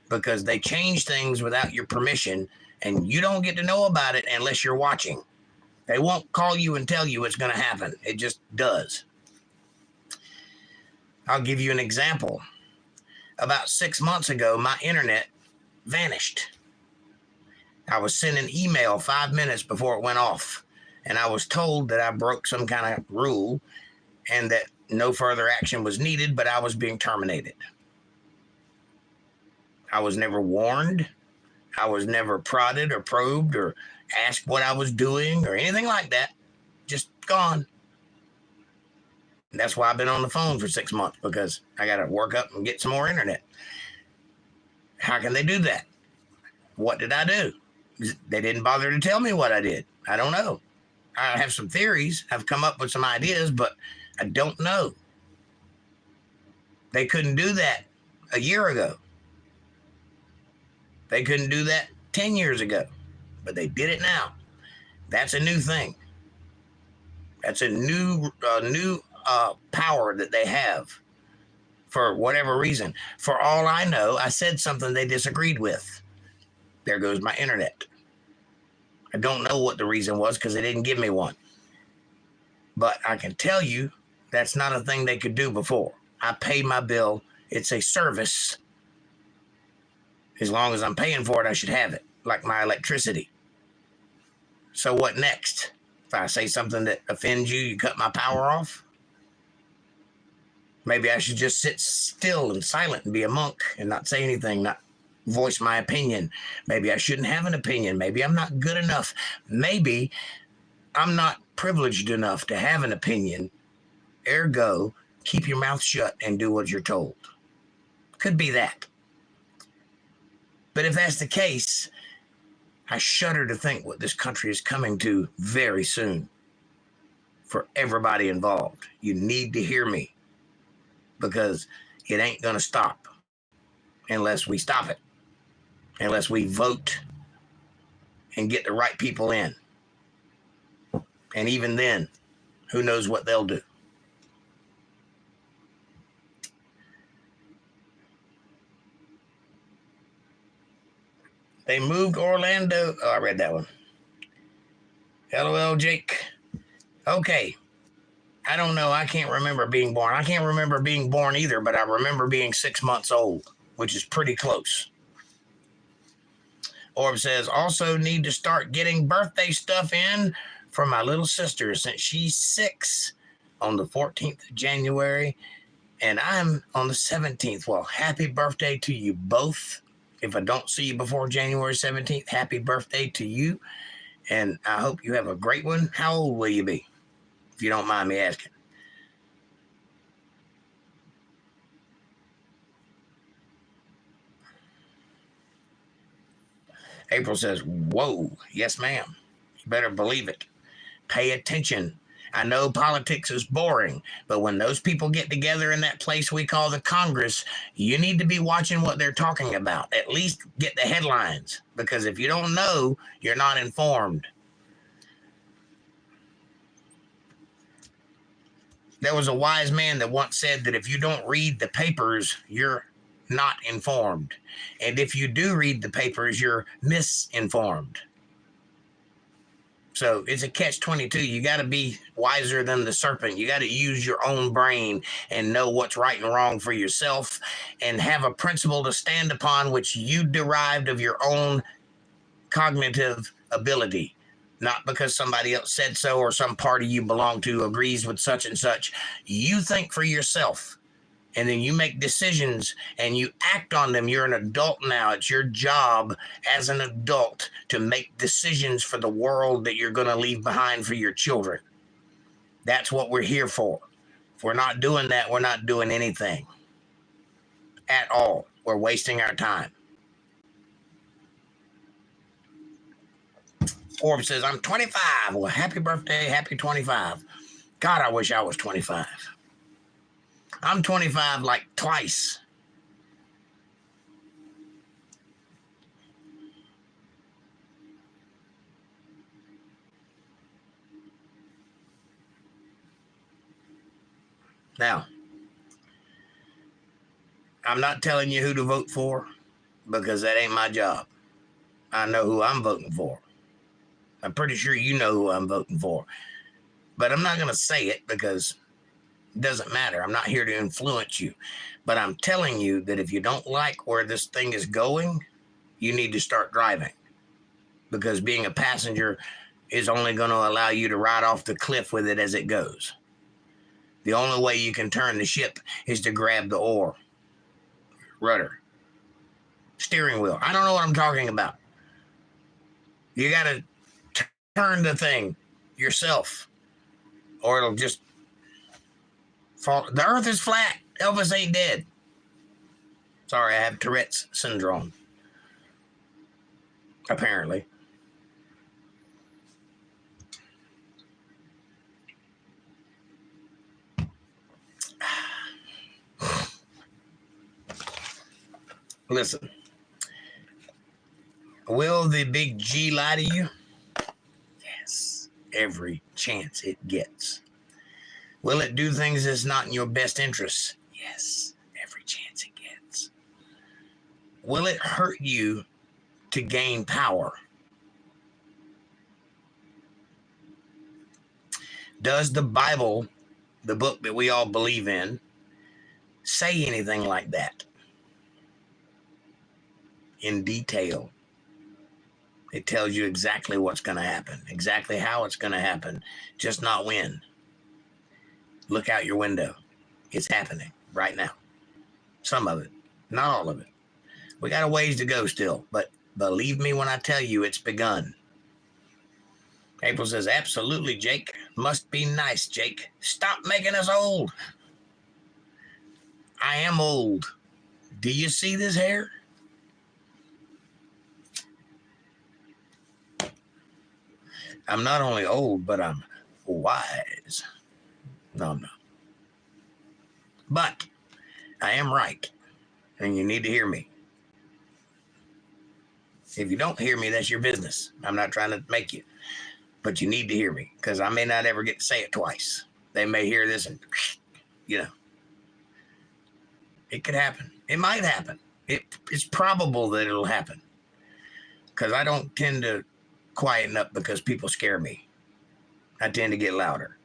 because they change things without your permission, and you don't get to know about it unless you're watching. They won't call you and tell you it's going to happen. It just does. I'll give you an example. About 6 months ago, my internet vanished. I was sent an email 5 minutes before it went off, and I was told that I broke some kind of rule and that no further action was needed, but I was being terminated. I was never warned. I was never prodded or probed or asked what I was doing or anything like that. Just gone. And that's why I've been on the phone for 6 months, because I got to work up and get some more internet. How can they do that? What did I do? They didn't bother to tell me what I did. I don't know. I have some theories. I've come up with some ideas, but I don't know. They couldn't do that a year ago. They couldn't do that 10 years ago, but they did it now. That's a new thing. That's a new power that they have for whatever reason. For all I know, I said something they disagreed with. There goes my internet. I don't know what the reason was because they didn't give me one. But I can tell you that's not a thing they could do before. I pay my bill. It's a service. As long as I'm paying for it, I should have it, like my electricity. So what next? If I say something that offends you, you cut my power off? Maybe I should just sit still and silent and be a monk and not say anything, not voice my opinion. Maybe I shouldn't have an opinion. Maybe I'm not good enough. Maybe I'm not privileged enough to have an opinion. Ergo, keep your mouth shut and do what you're told. Could be that. But if that's the case, I shudder to think what this country is coming to very soon for everybody involved. You need to hear me because it ain't going to stop unless we stop it, unless we vote and get the right people in. And even then, who knows what they'll do. They moved Orlando. Oh, I read that one. LOL, Jake. Okay. I don't know. I can't remember being born. I can't remember being born either, but I remember being 6 months old, which is pretty close. Orb says, also need to start getting birthday stuff in for my little sister since she's 6 on the 14th of January, and I'm on the 17th. Well, happy birthday to you both. If I don't see you before January 17th, happy birthday to you. And I hope you have a great one. How old will you be, if you don't mind me asking? April says, whoa, yes, ma'am. You better believe it. Pay attention. I know politics is boring, but when those people get together in that place we call the Congress, you need to be watching what they're talking about. At least get the headlines, because if you don't know, you're not informed. There was a wise man that once said that if you don't read the papers, you're not informed. And if you do read the papers, you're misinformed. So it's a catch-22. You got to be wiser than the serpent. You got to use your own brain and know what's right and wrong for yourself and have a principle to stand upon which you derived of your own cognitive ability. Not because somebody else said so or some party you belong to agrees with such and such. You think for yourself. And then you make decisions and you act on them. You're an adult now. It's your job as an adult to make decisions for the world that you're going to leave behind for your children. That's what we're here for. If we're not doing that, we're not doing anything at all. We're wasting our time. Forbes says, I'm 25. Well, happy birthday. Happy 25. God, I wish I was 25. I'm 25 like twice. Now, I'm not telling you who to vote for because that ain't my job. I know who I'm voting for. I'm pretty sure you know who I'm voting for. But I'm not going to say it because it doesn't matter. I'm not here to influence you. But I'm telling you that if you don't like where this thing is going, you need to start driving. Because being a passenger is only going to allow you to ride off the cliff with it as it goes. The only way you can turn the ship is to grab the oar, rudder, steering wheel. I don't know what I'm talking about. You got to turn the thing yourself or it'll just fall. The earth is flat. Elvis ain't dead. Sorry, I have Tourette's syndrome. Apparently. Listen. Will the big G lie to you? Yes. Every chance it gets. Will it do things that's not in your best interest? Yes. Every chance it gets. Will it hurt you to gain power? Does the Bible, the book that we all believe in, say anything like that? In detail. It tells you exactly what's going to happen, exactly how it's going to happen, just not when. Look out your window. It's happening right now. Some of it, not all of it. We got a ways to go still, but believe me when I tell you it's begun. April says, absolutely, Jake. Must be nice, Jake. Stop making us old. I am old. Do you see this hair? I'm not only old, but I'm wise. No, I'm not. But I am right, and you need to hear me. If you don't hear me, that's your business. I'm not trying to make you, but you need to hear me because I may not ever get to say it twice. They may hear this and, it could happen. It might happen. It's probable that it'll happen because I don't tend to quieten up because people scare me. I tend to get louder.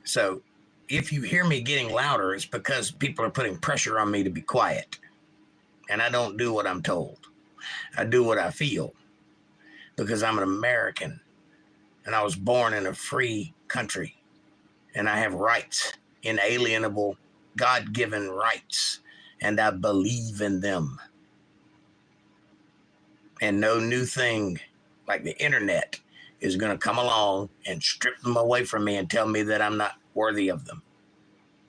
So if you hear me getting louder, it's because people are putting pressure on me to be quiet. And I don't do what I'm told. I do what I feel because I'm an American and I was born in a free country and I have rights, inalienable, God-given rights, and I believe in them. And no new thing like the internet is going to come along and strip them away from me and tell me that I'm not worthy of them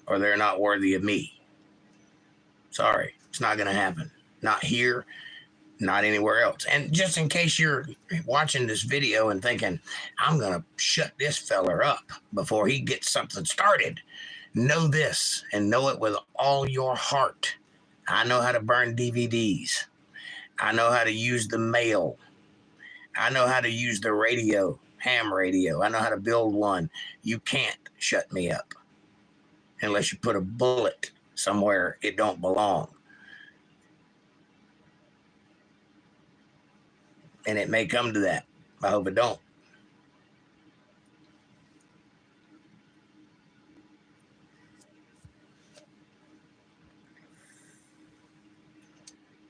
or they're not worthy of me. Sorry, it's not going to happen. Not here, not anywhere else. And just in case you're watching this video and thinking, I'm going to shut this feller up before he gets something started, know this and know it with all your heart. I know how to burn DVDs. I know how to use the mail. I know how to use the radio, ham radio. I know how to build one. You can't shut me up unless you put a bullet somewhere it don't belong. And it may come to that. I hope it don't.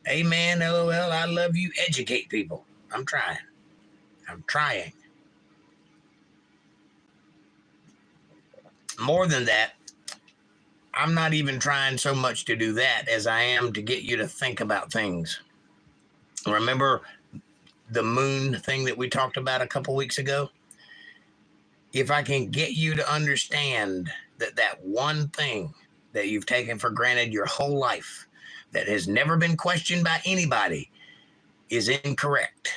Amen, LOL, I love you. Educate people. I'm trying. More than that, I'm not even trying so much to do that as I am to get you to think about things. Remember the moon thing that we talked about a couple weeks ago? If I can get you to understand that one thing that you've taken for granted your whole life, that has never been questioned by anybody, is incorrect,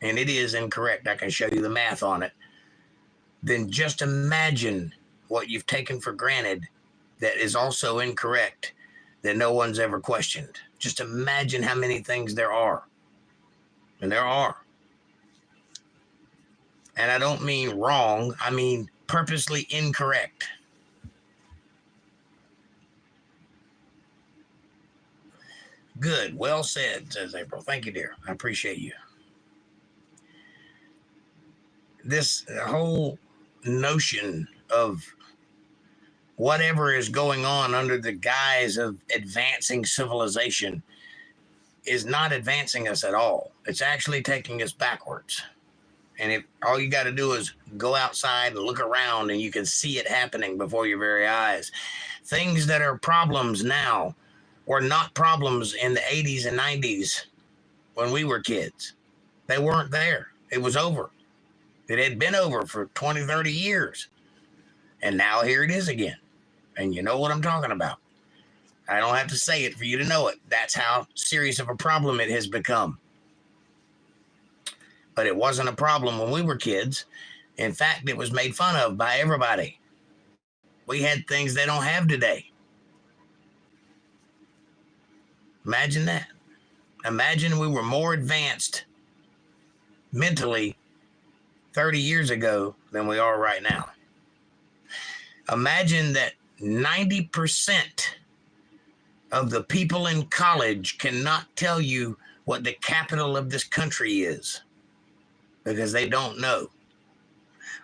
and it is incorrect, I can show you the math on it, then just imagine what you've taken for granted that is also incorrect, that no one's ever questioned. Just imagine how many things there are. And there are. And I don't mean wrong, I mean purposely incorrect. Good, well said, says April. Thank you, dear. I appreciate you. This whole notion of whatever is going on under the guise of advancing civilization is not advancing us at all. It's actually taking us backwards. And if all you got to do is go outside and look around, and you can see it happening before your very eyes. Things that are problems now were not problems in the 80s and 90s when we were kids. They weren't there. It was over. It had been over for 20, 30 years. And now here it is again. And you know what I'm talking about. I don't have to say it for you to know it. That's how serious of a problem it has become. But it wasn't a problem when we were kids. In fact, it was made fun of by everybody. We had things they don't have today. Imagine that. Imagine we were more advanced mentally 30 years ago than we are right now. Imagine that 90% of the people in college cannot tell you what the capital of this country is because they don't know,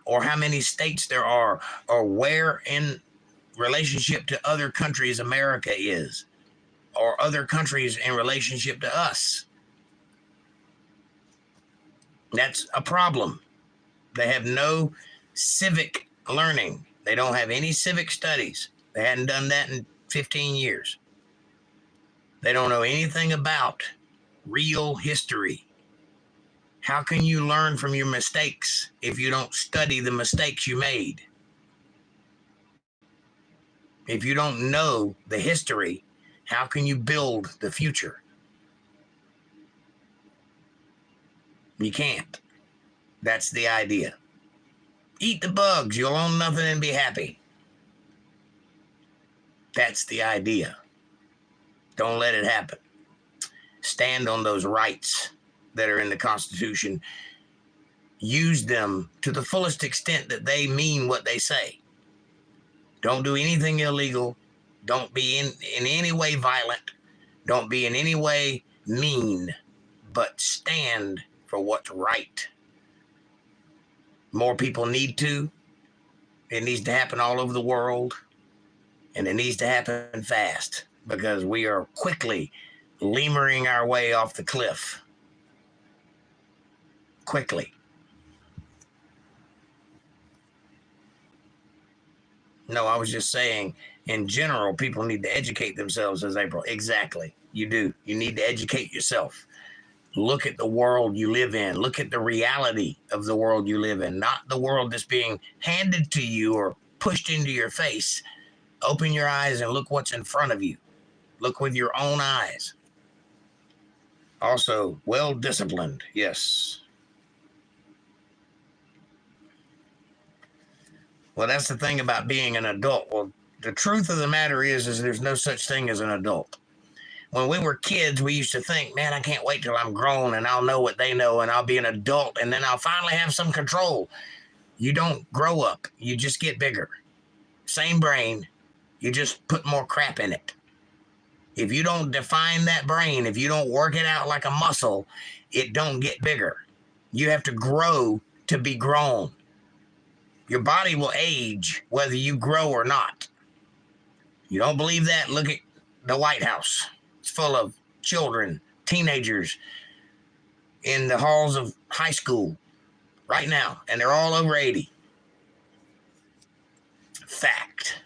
or how many states there are, or where in relationship to other countries America is, or other countries in relationship to us. That's a problem. They have no civic learning. They don't have any civic studies. They hadn't done that in 15 years. They don't know anything about real history. How can you learn from your mistakes if you don't study the mistakes you made? If you don't know the history, how can you build the future? You can't. That's the idea. Eat the bugs, you'll own nothing and be happy. That's the idea. Don't let it happen. Stand on those rights that are in the Constitution. Use them to the fullest extent that they mean what they say. Don't do anything illegal. Don't be in any way violent. Don't be in any way mean, but stand for what's right. More people need to. It needs to happen all over the world, and it needs to happen fast because we are quickly lemurring our way off the cliff. Quickly. No, I was just saying, in general, people need to educate themselves, as April. Exactly. You do. You need to educate yourself. Look at the world you live in. Look at the reality of the world you live in, not the world that's being handed to you or pushed into your face. Open your eyes and look what's in front of you. Look with your own eyes. Also, well-disciplined. Yes. Well, that's the thing about being an adult. Well, the truth of the matter is there's no such thing as an adult. When we were kids, we used to think, man, I can't wait till I'm grown and I'll know what they know and I'll be an adult and then I'll finally have some control. You don't grow up. You just get bigger. Same brain. You just put more crap in it. If you don't define that brain, if you don't work it out like a muscle, it don't get bigger. You have to grow to be grown. Your body will age whether you grow or not. You don't believe that? Look at the White House. It's full of children, teenagers in the halls of high school right now, and they're all over 80. Fact.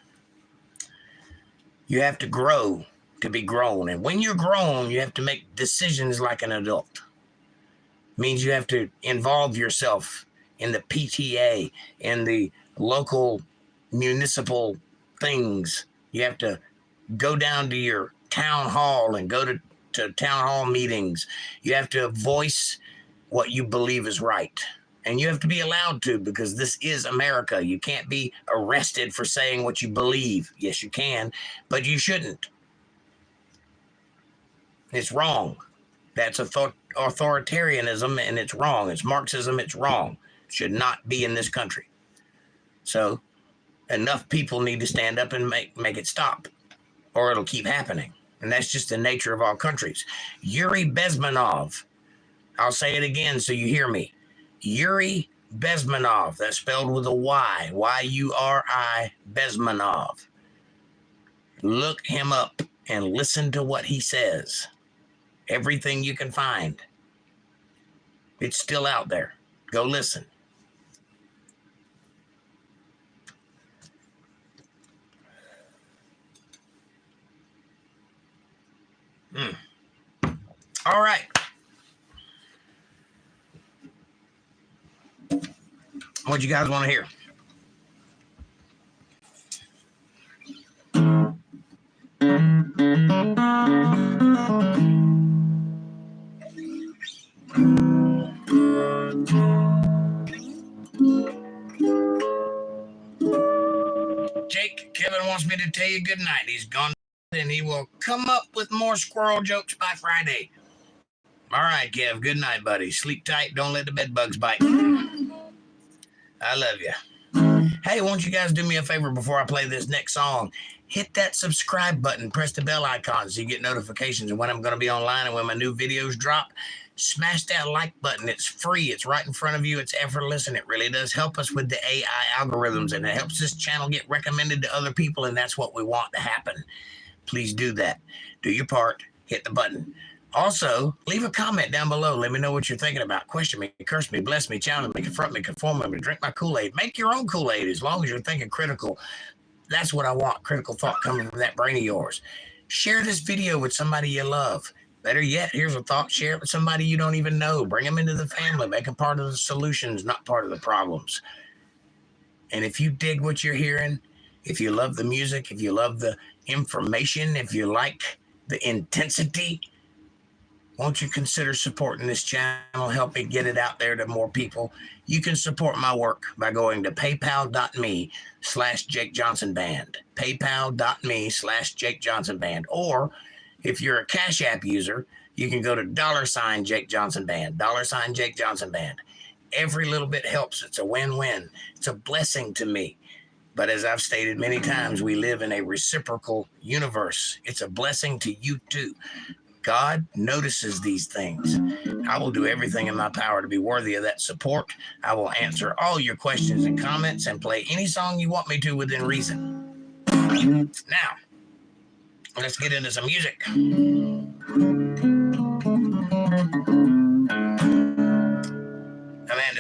You have to grow to be grown. And when you're grown, you have to make decisions like an adult. It means you have to involve yourself in the PTA, in the local municipal things. You have to go down to your town hall and go to town hall meetings. You have to voice what you believe is right. And you have to be allowed to, because this is America. You can't be arrested for saying what you believe. Yes, you can, but you shouldn't. It's wrong. That's authoritarianism, and it's wrong. It's Marxism. It's wrong. It should not be in this country. So enough people need to stand up and make it stop, or it'll keep happening. And that's just the nature of all countries. Yuri Bezmenov. I'll say it again so you hear me. Yuri Bezmenov. That's spelled with a Y. Y-U-R-I, Bezmenov. Look him up and listen to what he says. Everything you can find. It's still out there. Go listen. All right. What you guys want to hear? Jake, Kevin wants me to tell you good night. He's gone, and he will come up with more squirrel jokes by Friday. All right, Kev. Good night, buddy. Sleep tight. Don't let the bed bugs bite. I love you. Hey, won't you guys do me a favor before I play this next song? Hit that subscribe button. Press the bell icon so you get notifications of when I'm going to be online and when my new videos drop. Smash that like button. It's free. It's right in front of you. It's effortless, and it really does help us with the AI algorithms, and it helps this channel get recommended to other people, and that's what we want to happen. Please do that. Do your part. Hit the button. Also, leave a comment down below. Let me know what you're thinking about. Question me, curse me, bless me, challenge me, confront me, conform me, drink my Kool-Aid. Make your own Kool-Aid as long as you're thinking critical. That's what I want, critical thought coming from that brain of yours. Share this video with somebody you love. Better yet, here's a thought. Share it with somebody you don't even know. Bring them into the family. Make them part of the solutions, not part of the problems. And if you dig what you're hearing, if you love the music, if you love the information, if you like the intensity, won't you consider supporting this channel, help me get it out there to more people? You can support my work by going to paypal.me/JakeJohnsonBand, paypal.me/JakeJohnsonBand. Or if you're a Cash App user, you can go to $JakeJohnsonBand, $JakeJohnsonBand. Every little bit helps. It's a win-win. It's a blessing to me. But as I've stated many times, we live in a reciprocal universe. It's a blessing to you too. God notices these things. I will do everything in my power to be worthy of that support. I will answer all your questions and comments and play any song you want me to within reason. Now, let's get into some music. Amanda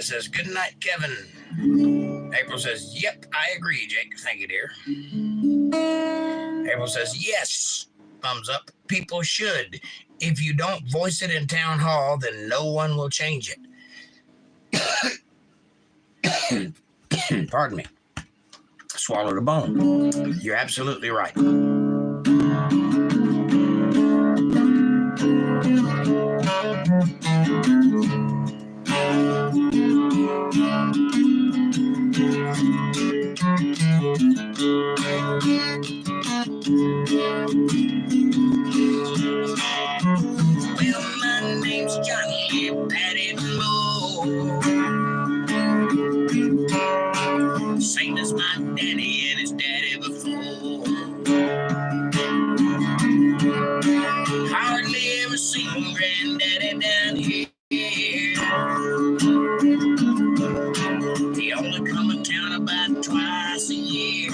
says, good night, Kevin. April says, yep, I agree, Jake. Thank you, dear. April says, yes. Thumbs up. People should. If you don't voice it in town hall, then no one will change it. Pardon me. Swallowed a bone. You're absolutely right. hardly ever seen Granddaddy down here. He only come to town about twice a year.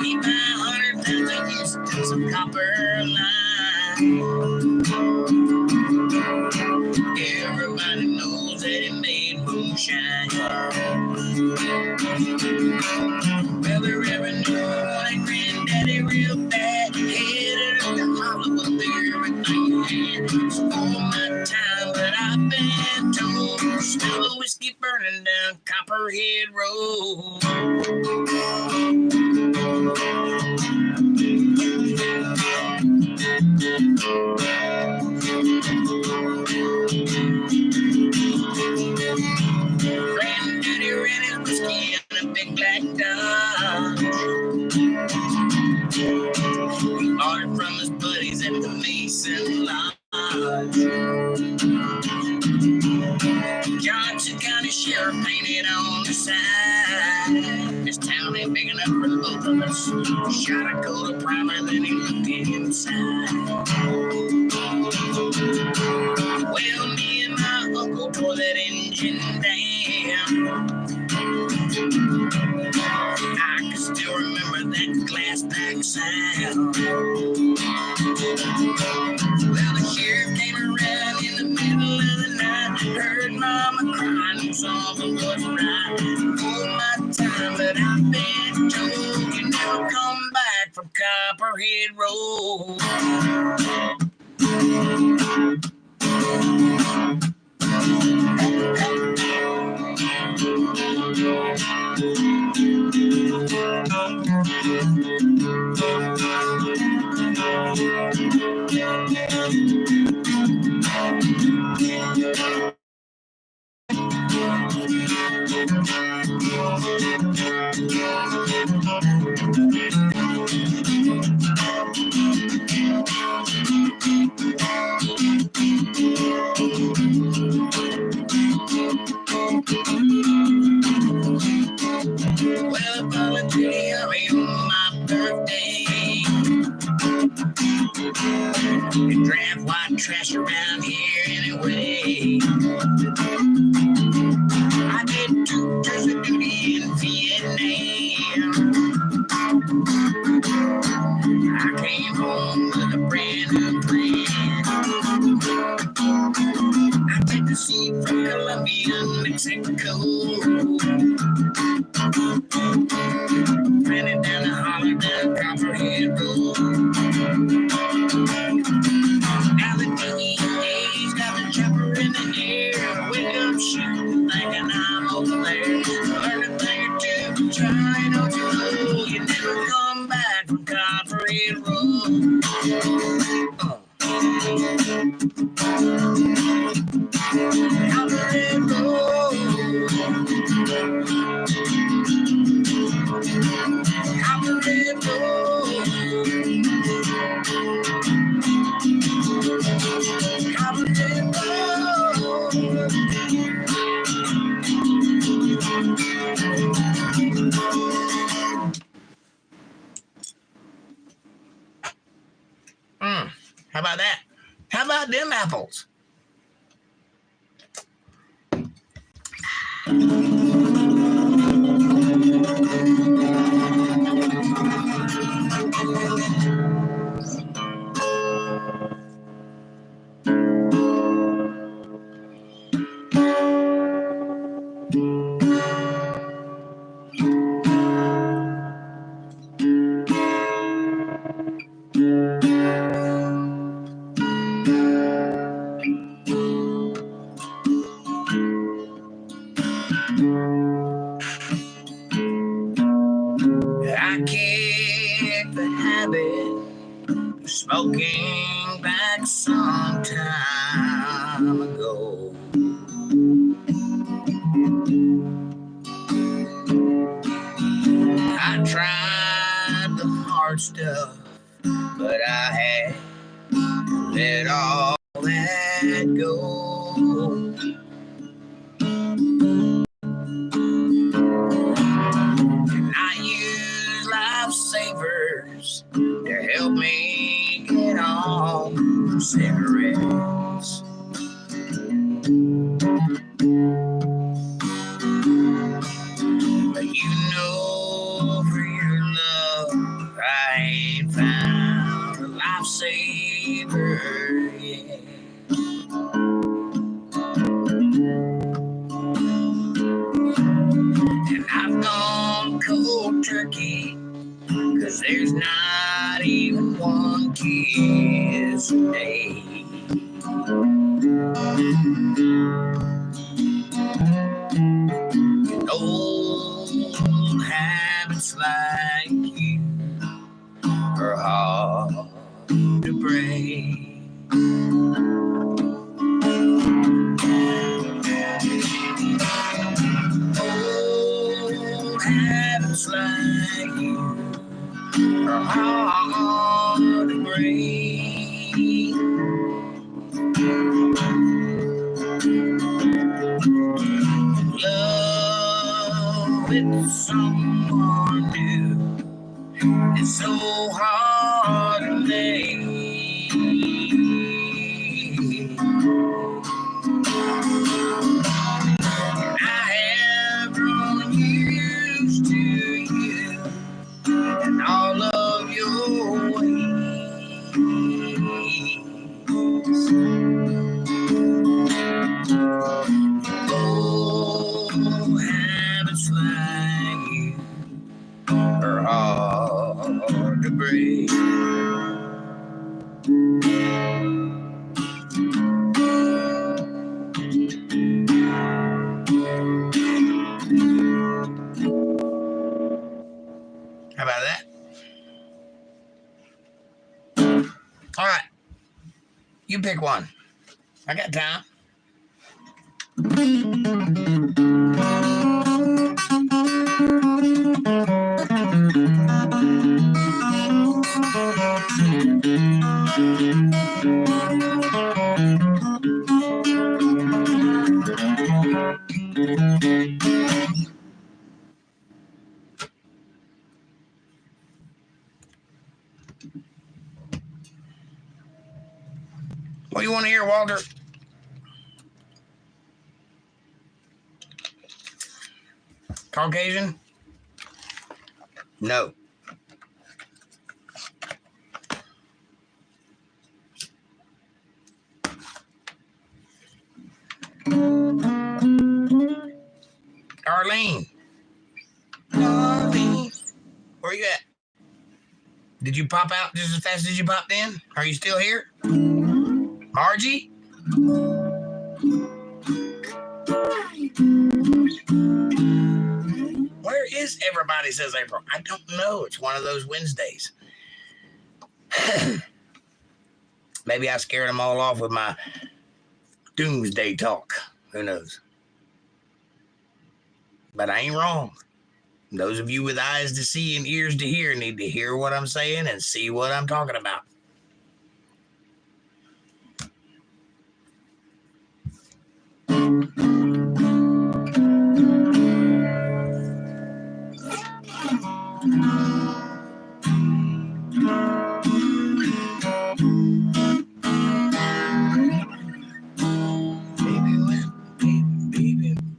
He buy 100,000 used to some copper line. Everybody knows that he made moonshine. Well, the revenue wanted Granddaddy real bad. Headed up to Hollywood, there everything you had. It's all my time, but I've been told smell the whiskey burning down Copperhead Road. Granddaddy ran his whiskey in a big black Dodge. He bought it from his buddies at the Mason Lodge. Johnson County Sheriff painted on the side. This town ain't big enough for both of us. Shot a coat of primer, then he looked inside. Well, me and my uncle tore that engine down. I can still remember that glass back sound. Well, the sheriff came around in the middle of the night. Heard mama crying and something was right. Oh, my time, but I've been told you never come back from Copperhead Road. Well, volunteer me on my birthday. You drive white trash around here anyway. I did 2 tours of duty in Vietnam. I came home with a brand new plan. I took the seat from Colombia, Mexico. Ran it down the holler down Copperhead Road. Now the DEA's got the chopper in the air. Wake up shooting, thinking I'm over there. Learn a thing or two from trying, don't you know? You never come back from Copperhead Road. Copperhead Road. Copperhead Road. Copperhead Road. How about that? How about them apples? I kicked the habit of smoking back some time ago. I tried the hard stuff, but I had to let all that go. And I use lifesavers to help me long cigarettes. But you know, for your love, I ain't found a lifesaver yet. And I've gone cold turkey, 'cause there's not even one kiss a day. Old habits like you are hard to break. Old habits like you are hard to break. Love with someone new is so hard to make. I have grown used to you and all of your ways. Old habits like you are hard to break. How about that? All right. You pick one. I got time. What do you want to hear, Walter? Caucasian? No. Arlene. Arlene. Where you at? Did you pop out just as fast as you popped in? Are you still here? Margie? Where is everybody, says April? I don't know. It's one of those Wednesdays. Maybe I scared them all off with my doomsday talk. Who knows? But I ain't wrong. Those of you with eyes to see and ears to hear need to hear what I'm saying and see what I'm talking about.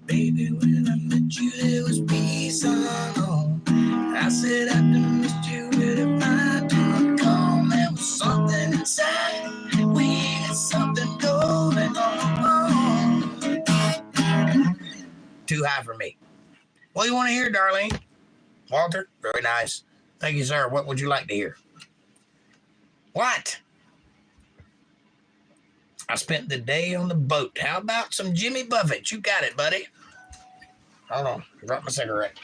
Baby, when I met you, there was peace on. I said I missed you with a mind to calm. There was something inside. We had something going on. Too high for me. What do you want to hear, Darlene? Walter? Very nice. Thank you, sir. What would you like to hear? What? I spent the day on the boat. How about some Jimmy Buffett? You got it, buddy. Hold on. Drop my cigarette.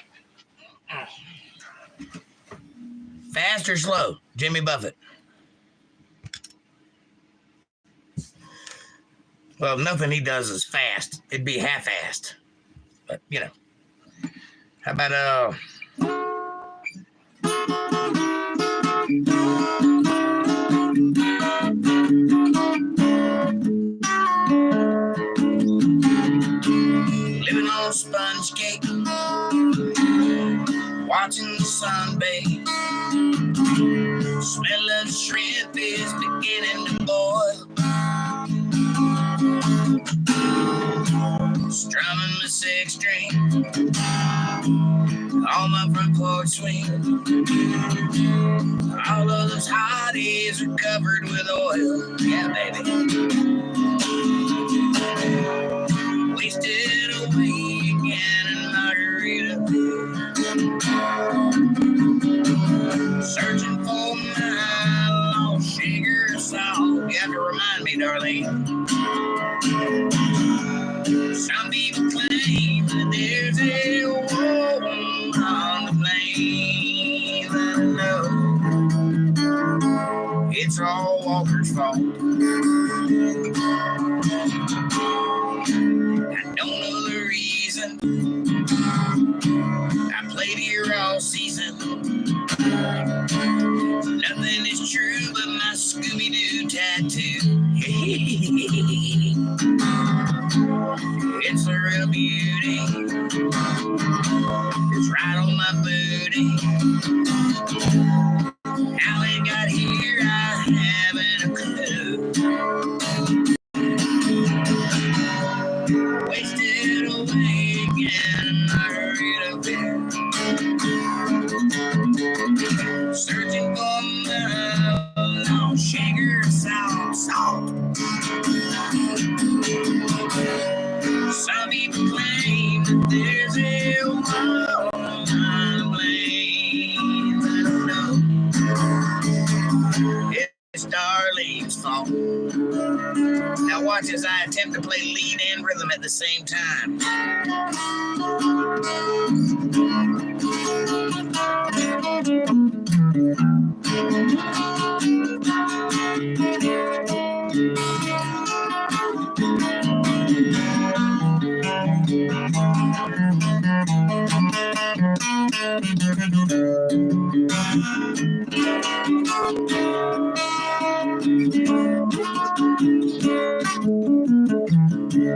Fast or slow? Jimmy Buffett. Well, nothing he does is fast. It'd be half-assed. But, you know. How about, living on sponge cake, watching the sun bathe, smell of shrimp is beginning to boil. Strumming my six string on my front porch swing. All of those hotties are covered with oil. Yeah, baby. Wasted away again in Margaritaville. Searching for my lost sugar salt. You have to remind me, darling. Some people claim that there's a woman on the plane, but no, it's all Walter's fault. I don't know the reason I played here all season. Nothing is true but my Scooby-Doo tattoo. It's a real beauty. It's right on my booty. How it got here, I haven't a clue. Wasted away again in Margaritaville. Searching for my lost sugar salt. Some people claim that there's a woman to blame. I don't know. It's Darlene's fault. Now watch as I attempt to play lead and rhythm at the same time.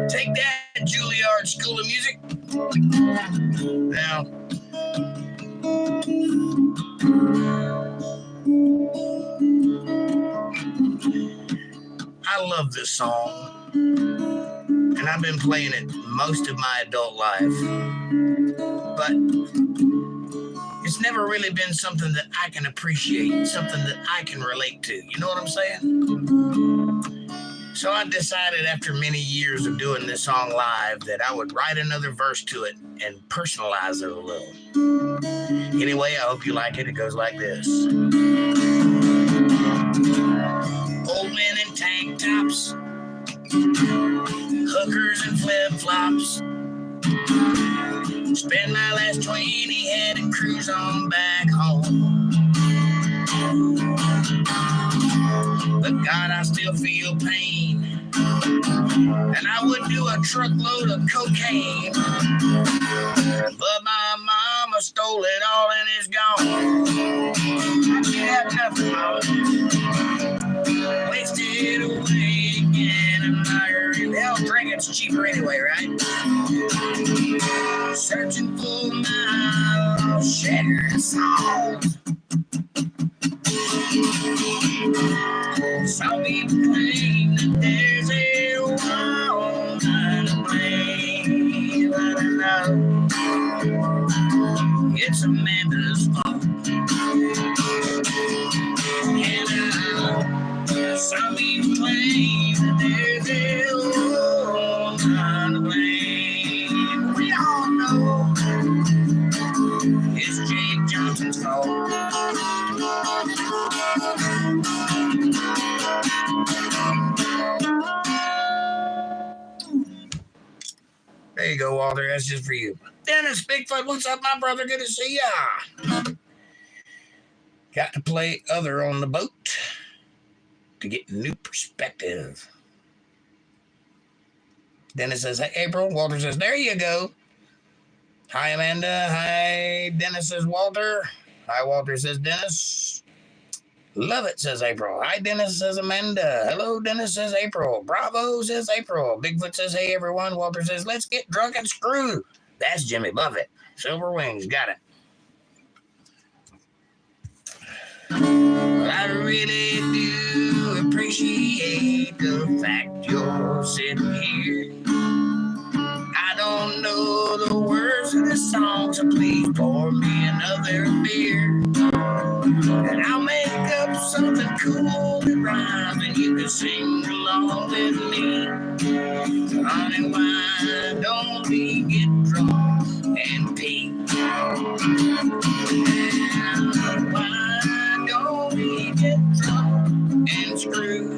Take that, Juilliard School of Music. Now, I love this song, and I've been playing it most of my adult life, but it's never really been something that I can appreciate, something that I can relate to. You know what I'm saying? So I decided after many years of doing this song live that I would write another verse to it and personalize it a little. Anyway, I hope you like it. It goes like this. Old men in tank tops, hookers and flip-flops. Spend my last 20 headed cruise on back home. But God, I still feel pain, and I would do a truckload of cocaine, but my mama stole it all and it's gone. I can't have nothing, mama. Wasted away again in Margaritaville. Hell, drinking's cheaper anyway, right? Searching for my lost sugar salt. Some people claim that there's a woman to blame, but I know it's Amanda's fault. And some people claim that there's a woman to blame. We all know it's Jake Johnson's fault. There you go, Walter. That's just for you. Dennis Bigfoot, what's up, my brother? Good to see ya. Got to play other on the boat to get new perspective. Dennis says, hey, April. Walter says, there you go. Hi, Amanda. Hi, Dennis says, Walter. Hi, Walter says, Dennis. Love it, says April. Hi, Dennis, says Amanda. Hello, Dennis, says April. Bravo, says April. Bigfoot says, hey, everyone. Walter says, let's get drunk and screw. That's Jimmy Buffett. Silver Wings, got it. What I really do hate the fact you're sitting here. I don't know the words of this song, so please pour me another beer. And I'll make up something cool that rhymes, and you can sing along with me. Honey, why don't we get drunk and pee? And why don't we get drunk and screw?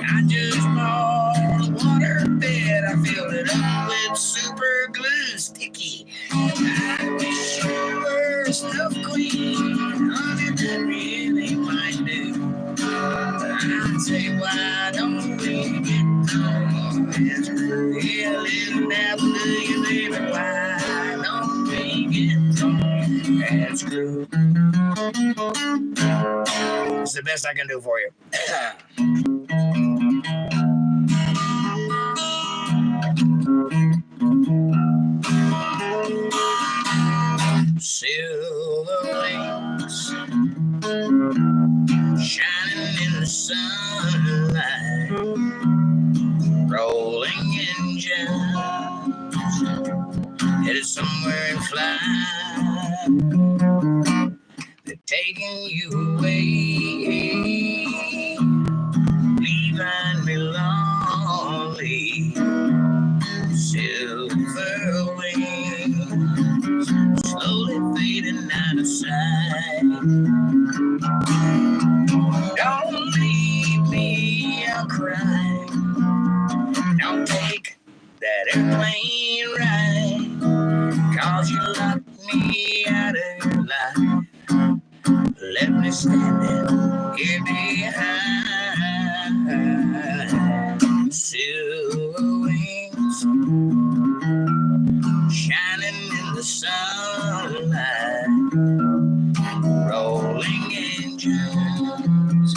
I just bought a water bed, I filled it up with super glue sticky. I wish you were a snuff queen, honey, that really might do. I'd say, why don't we get drunk and screw? Yeah, little dabble, do you, baby? Why don't we get drunk and screw? It's the best I can do for you. Silver wings shining in the sunlight, rolling engines headed somewhere in flight. They're taking you away, leaving me lonely. Silver wings slowly fading out of sight. Don't leave me, I'll cry. Don't take that airplane ride, 'cause you locked me out of your life. Let me stand here behind. Silver wings shining in the sunlight, rolling engines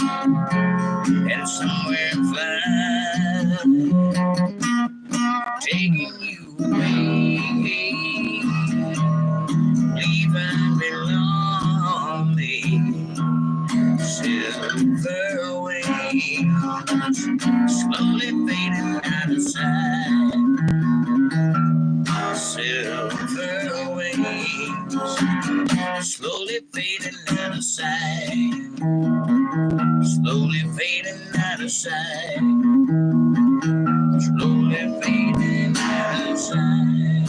and somewhere fly, taking you away, leaving me lonely. Silver wings slowly fading out of sight. Silver wings slowly fading out of sight. Slowly fading out of sight. Slowly fading out of sight.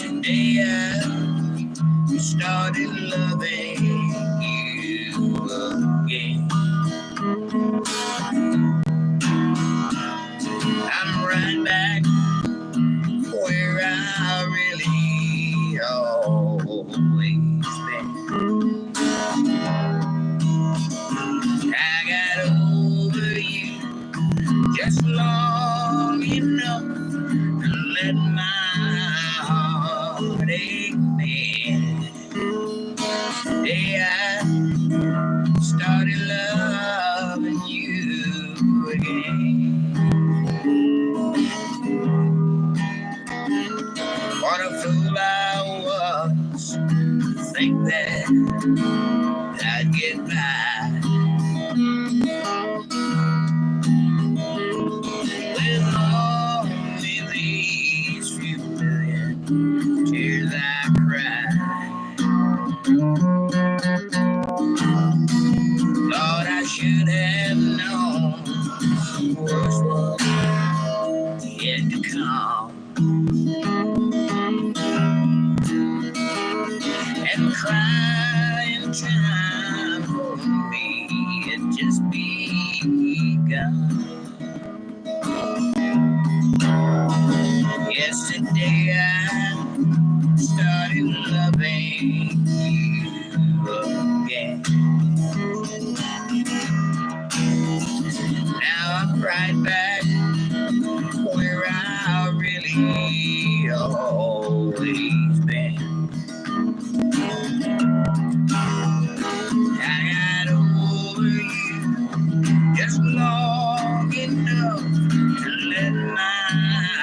Today I started loving you again. I'm right back where I really always been. I got over you just long enough to let my heart ache bend. Day I started loving you again. What a fool I was to think that I'd get by with only these few million tears I cried. Lord, I should have known the worst was yet to come. And crying time for me had just begun. Yesterday I started loving you again. Now I'm right back where I really always been. I got over you just long enough to let my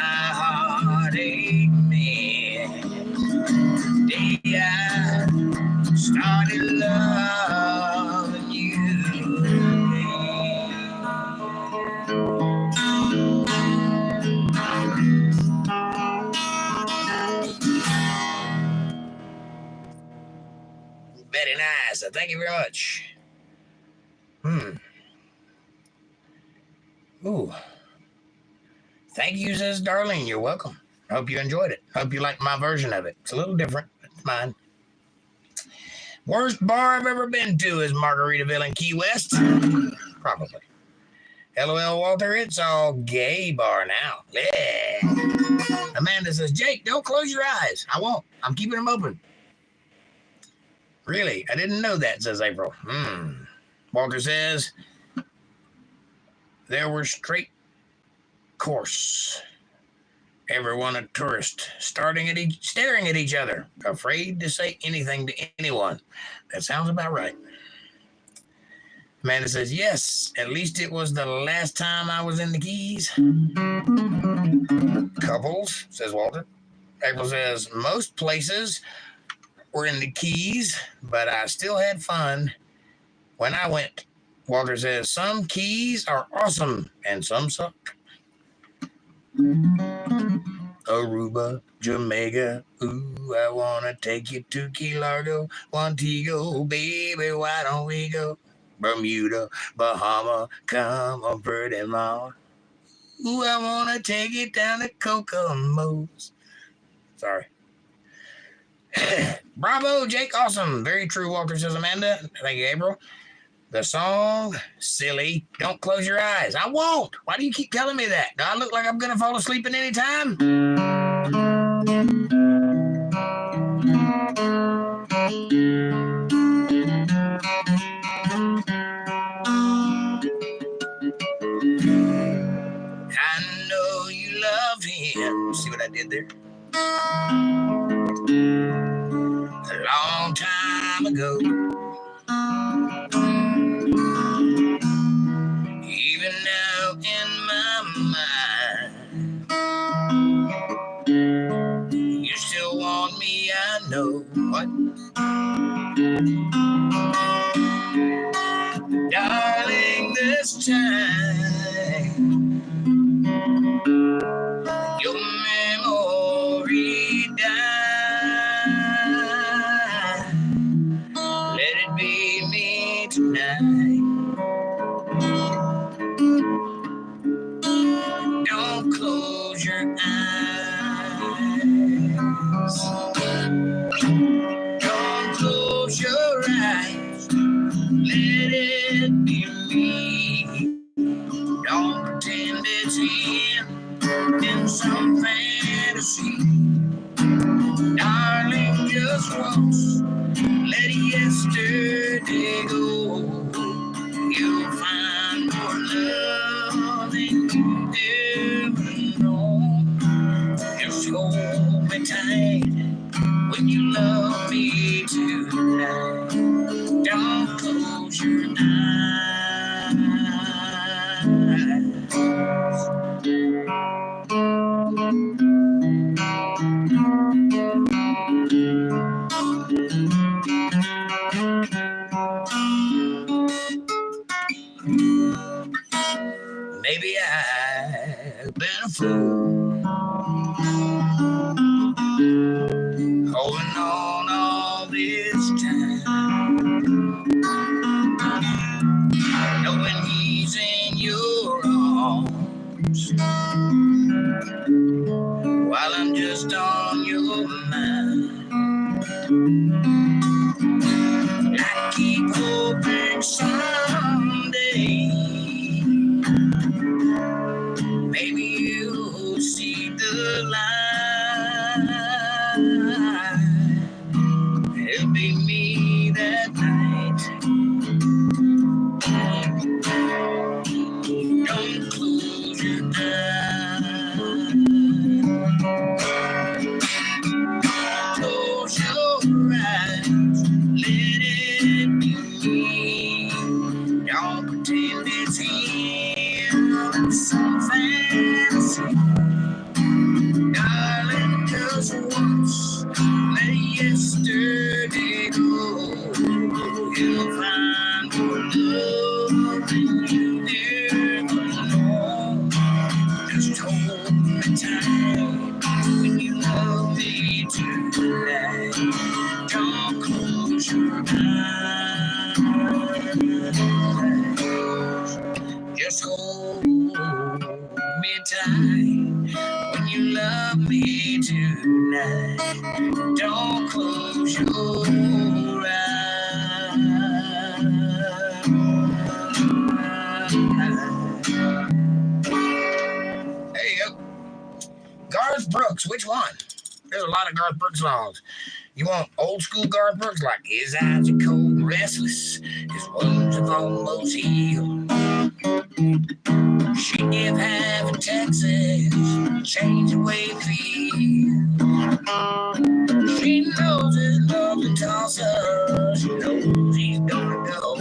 So thank you very much. Ooh. Thank you, says Darlene. You're welcome. Hope you enjoyed it. Hope you like my version of it. It's a little different. It's mine. Worst bar I've ever been to is Margaritaville in Key West. Probably. LOL, Walter, it's all gay bar now. Yeah. Amanda says, Jake, don't close your eyes. I won't. I'm keeping them open. Really? I didn't know that, says April. Walter says, there were straight course. Everyone a tourist, staring at each other, afraid to say anything to anyone. That sounds about right. Amanda says, yes, at least it was the last time I was in the Keys. Couples, says Walter. April says, most places were in the Keys, but I still had fun when I went. Walter says, some Keys are awesome and some suck. Aruba, Jamaica, ooh, I wanna take you to Key Largo, Montego, baby, why don't we go? Bermuda, Bahama, come on, pretty mama. Ooh, I wanna take it down to Kokomo's. Sorry. Bravo, Jake, awesome. Very true, Walter, says Amanda. Thank you, April. The song, silly, don't close your eyes. I won't. Why do you keep telling me that? Do I look like I'm going to fall asleep at any time? I know you love him. See what I did there? A long time ago. Even now in my mind, you still want me, I know. What? Darling, this time, your memory died. Let it be me tonight. Don't close your eyes. Don't close your eyes. Let it be me. Don't pretend it's in some fantasy. Darling, just once, let yesterday go. You'll find more love than you ever known. Just hold me tight when you love me tonight. Don't close your eyes. Maybe I've been a fool, holding on all this time, knowing he's in your arms, while I'm just on your mind. I keep hoping someday maybe you'll see the light. It'll be me that night. Don't close your eyes. Close your eyes. Let it be me. Don't pretend it's him. Some fantasy. Darling, just once, let yesterday go. You'll find more love than you ever know. Just hold me tight when you love me tonight. Don't close your eyes. love me tonight. Don't close your eyes. There you go. Garth Brooks, which one? There's a lot of Garth Brooks songs. You want old school Garth Brooks, like his eyes are cold and restless, his wounds have almost healed. She give half in Texas, change the way it feels. She knows his love to toss us, she knows he's gonna go.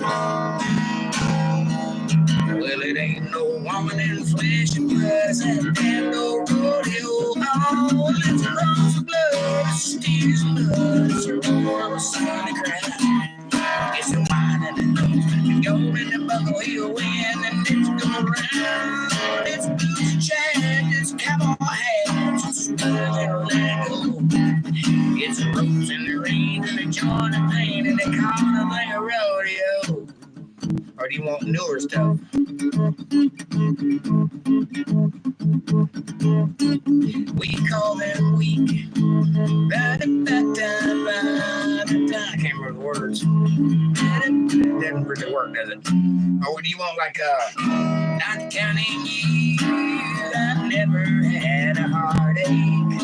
Well, it ain't no woman in flesh and blood, it's that damn old rodeo. Oh, let's cross the blood, it's tears and blood, it's a roar of a sunny crowd. It's a wine and a nose, you go in the buckle heel wind and it's going round. It's boots and chains, it's cowboy hats, it's spurs and Lego. It's a rose in the rain and a joint of pain and they call it like a rodeo. Or do you want newer stuff? We call them weak. I can't remember the words. It doesn't really work, does it? Or do you want like not counting you, I've never had a heartache.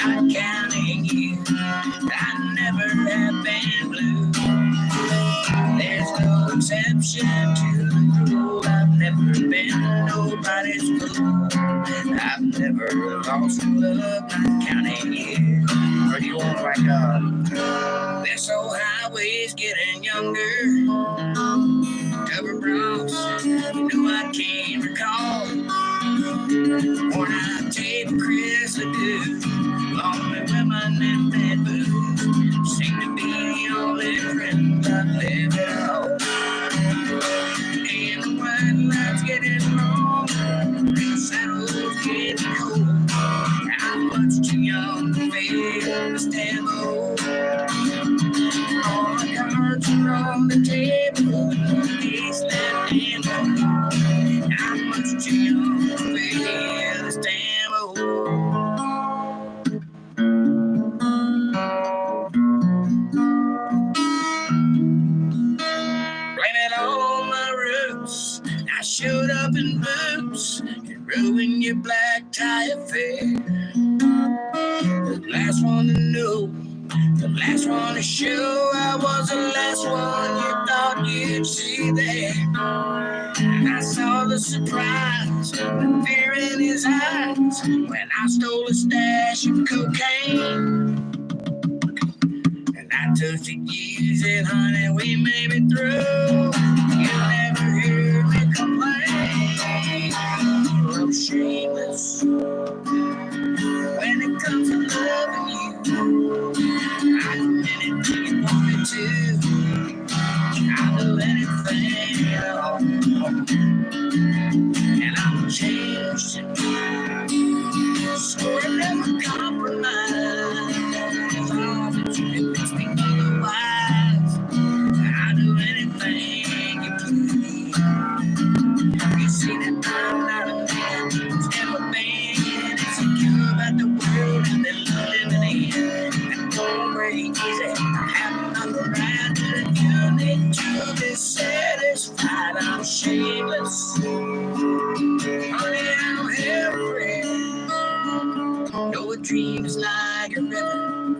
Not counting you, I never have been blue. There's no exception to the rule. I've never been nobody's fool. I've never lost love, not counting you. Or do you want like this old highway's getting younger? Cover bronze, you know I can't recall. Worn out table, Chris, I do. Lonely women and bad booze seem to be the only friends I've lived at all. And the white lights getting long, the saddles getting cold. I'm much too young to feel the stand old. All the cards are on the table, these left and right. I'm much too young to feel the stand old. Blame it on my roots. I showed up in boots and ruined your black tie affair. The last one to know, the last one to show. I was the last one you thought you'd see there. And I saw the surprise, the fear in his eyes when I stole a stash of cocaine. And I toasted you, said, honey, we may be through. You never hear me complain. I'm shameless when it comes to loving you. I'm in it till you want me to. I'll do anything at all. And I'm changed. So I never compromise. All that you convince me otherwise. I'll do anything you please. You see that I'm not a man who's ever been insecure about the world and the love living in. And don't break easy. I'm not around to the unit to be satisfied. I'm shameless. Honey, I'm free. Know a dream is like a river,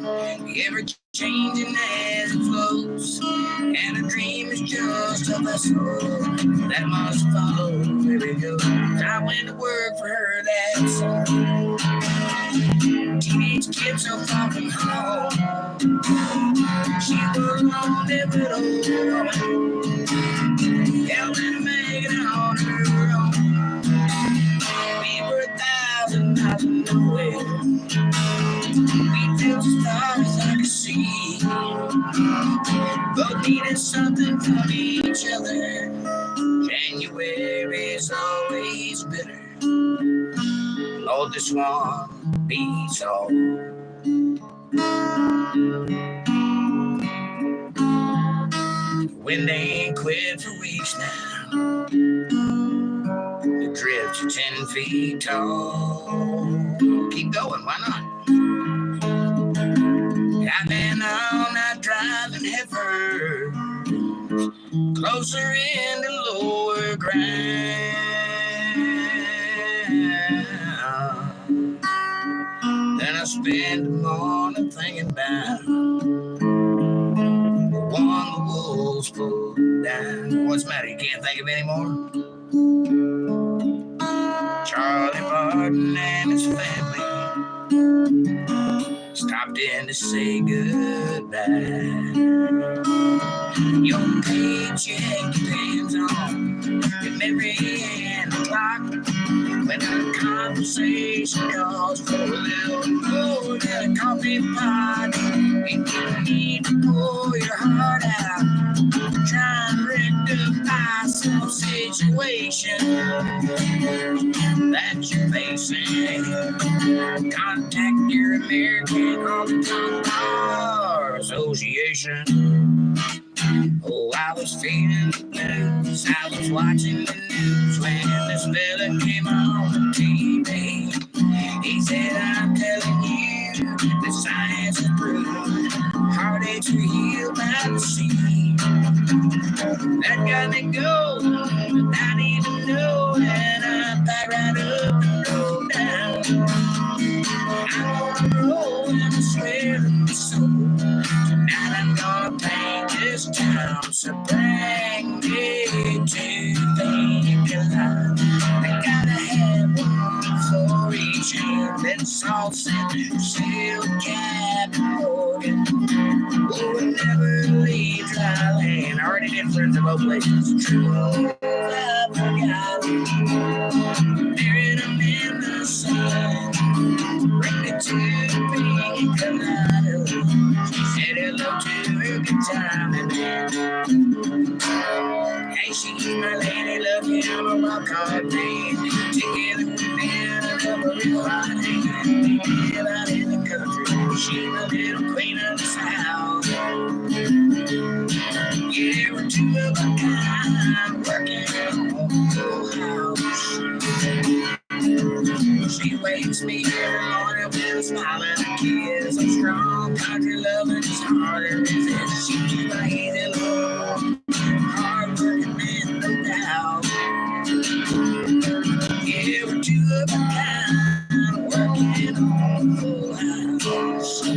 ever changing as it flows. And a dream is just a vessel that must follow where it goes. I went to work for her that summer. Teenage kid so far from home. She was a lonely widow woman, helping to make it on her own. We were 1,000 miles from nowhere. We built stars I could see. Both needed something from each other. January's always bitter. Oh, this one beats all. Wind ain't quit for weeks now. The drifts are 10 feet tall. Keep going. Why not? I've been all night driving heifers closer in the lower ground. Then I spend the morning thinking about the one the wolves pulled down. What's the matter? You can't think of any more? Charlie Barton and his family stopped in to say goodbye. Your paycheck depends on your memory and the clock. When the conversation calls for a little more than a coffee pot, and you need to pour your heart out, trying to rectify some situation that you're facing. Contact your American Honky Bar Association. Oh, I was feeling the blues. I was watching the news when this fella came on the TV. He said, I'm telling you, the science is proven. Heartaches are healed by the sea. That got me going without even knowing. I packed right up and rolled down. I'm on the road and I swear to my soul, tonight I'm gonna paint this town. So bring me to ChillStream. I gotta have one for each hand. Then sauce and silk cap organ. Oh, we'll never leave dry land. I already did Friends of Both Places. True love, I forgot. Buried them in the sun. Bring me to Pink Colorado. She said hello to her good time and hey, she's my lady, love you, I'm a rock hard man. Together we've been a couple real hot hands. We live out in the country. She's my little queen of the South. Yeah, we're two of a kind, working on the house. She wakes me every morning with a smile and a kiss. A strong country loving is harder as it. She keeps my head low, hard working man, no doubt. Yeah, we're two of a kind, working on the full house.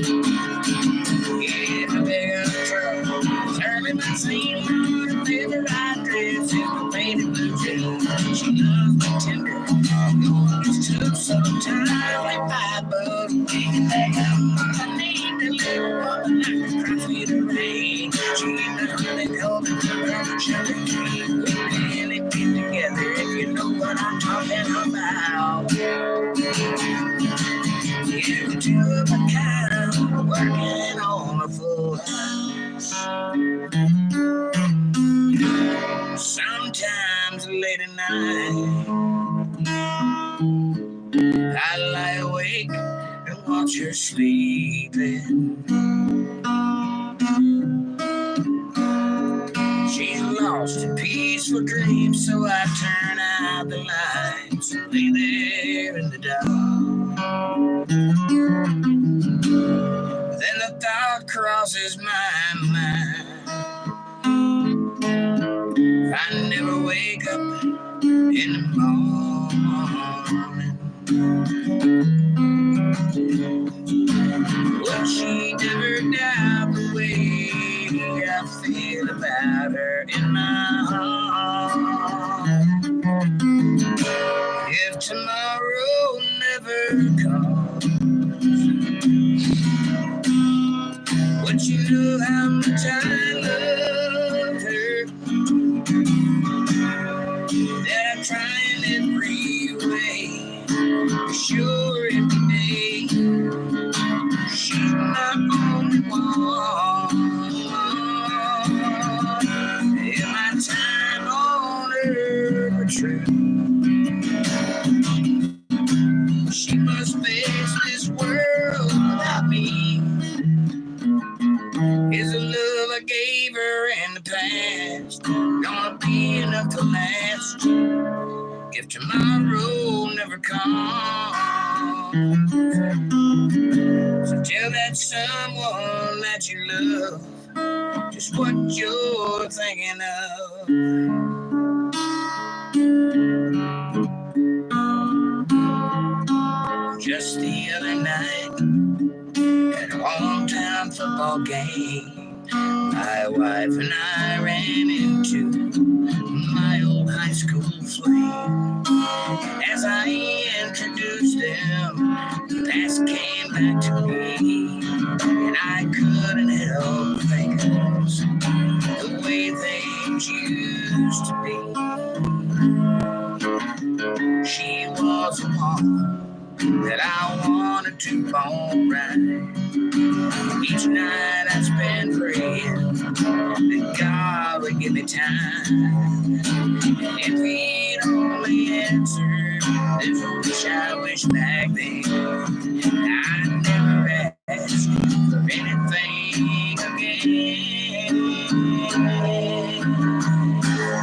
Yeah, my big old truck, early my scene, my favorite ride dress, and my baby blue jeans. She loves my tender. Took some time, like $5 a week. I need to live one like a crossfit of rain. She and the honeycomb and the rubber cherry tree. We barely been together, if you know what I'm talking about. Yeah, we're two of a kind, working on a full house. Sometimes late at night, I lie awake and watch her sleeping. She's lost in peaceful dreams, so I turn out the lights and lay there in the dark. Then the thought crosses my mind, I never wake up in the morning. Would she never doubt the way I feel about her in my heart? If tomorrow never comes, would you know how much I love her? That I try in every way, sure every day. She's my only one. Yeah, my time on earth are true. She must face this world without me. Is the love I gave her in the past gonna be enough to last if tomorrow never comes? So tell that someone that you love just what you're thinking of. Just the other night at a hometown football game, my wife and I ran into my old high school flame. As I introduced them, the past came back to me, and I couldn't help thinking the way things used to be. She was the one that I wanted to bone right. Each night I spent praying that God would give me time. And if He'd only answered this wish back then, I'd never ask for anything again.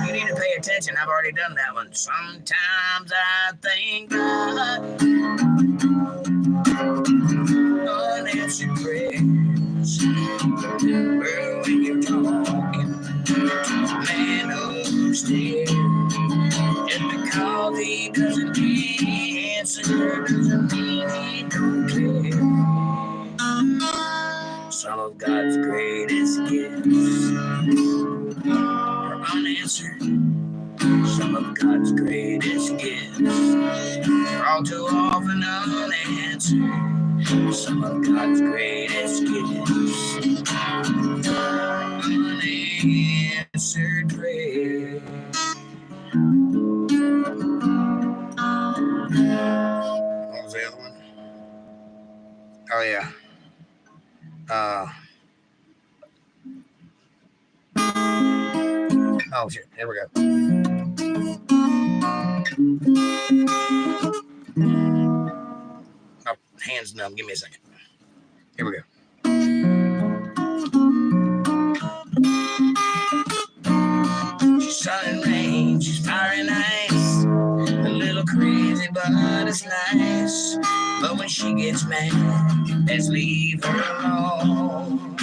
You need to pay attention. I've already done that one. Sometimes I think God unanswered prayers. Well, when you're talking to a man upstairs, just because he doesn't answer doesn't mean he don't care. Some of God's greatest gifts are unanswered. Some of God's greatest gifts are all too often unanswered. Some of God's greatest gifts are unanswered prayer. What was the other one? Oh, yeah. Oh, shit. Here we go. Oh, hands numb. Give me a second. Here we go. She's sun and rain. She's fire and ice. A little crazy, but it's nice. But when she gets mad, let's leave her alone.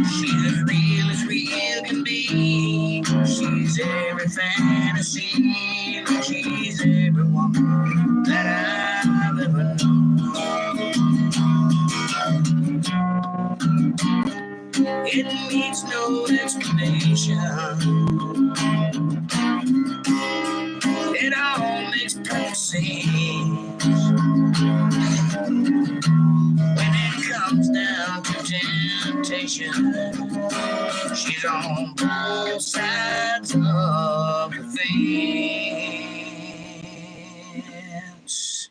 She's as real can be. She's every fantasy. She's every woman that I've ever known. It needs no explanation. It all makes perfect sense. When it comes down to temptation, she's on both sides of the fence.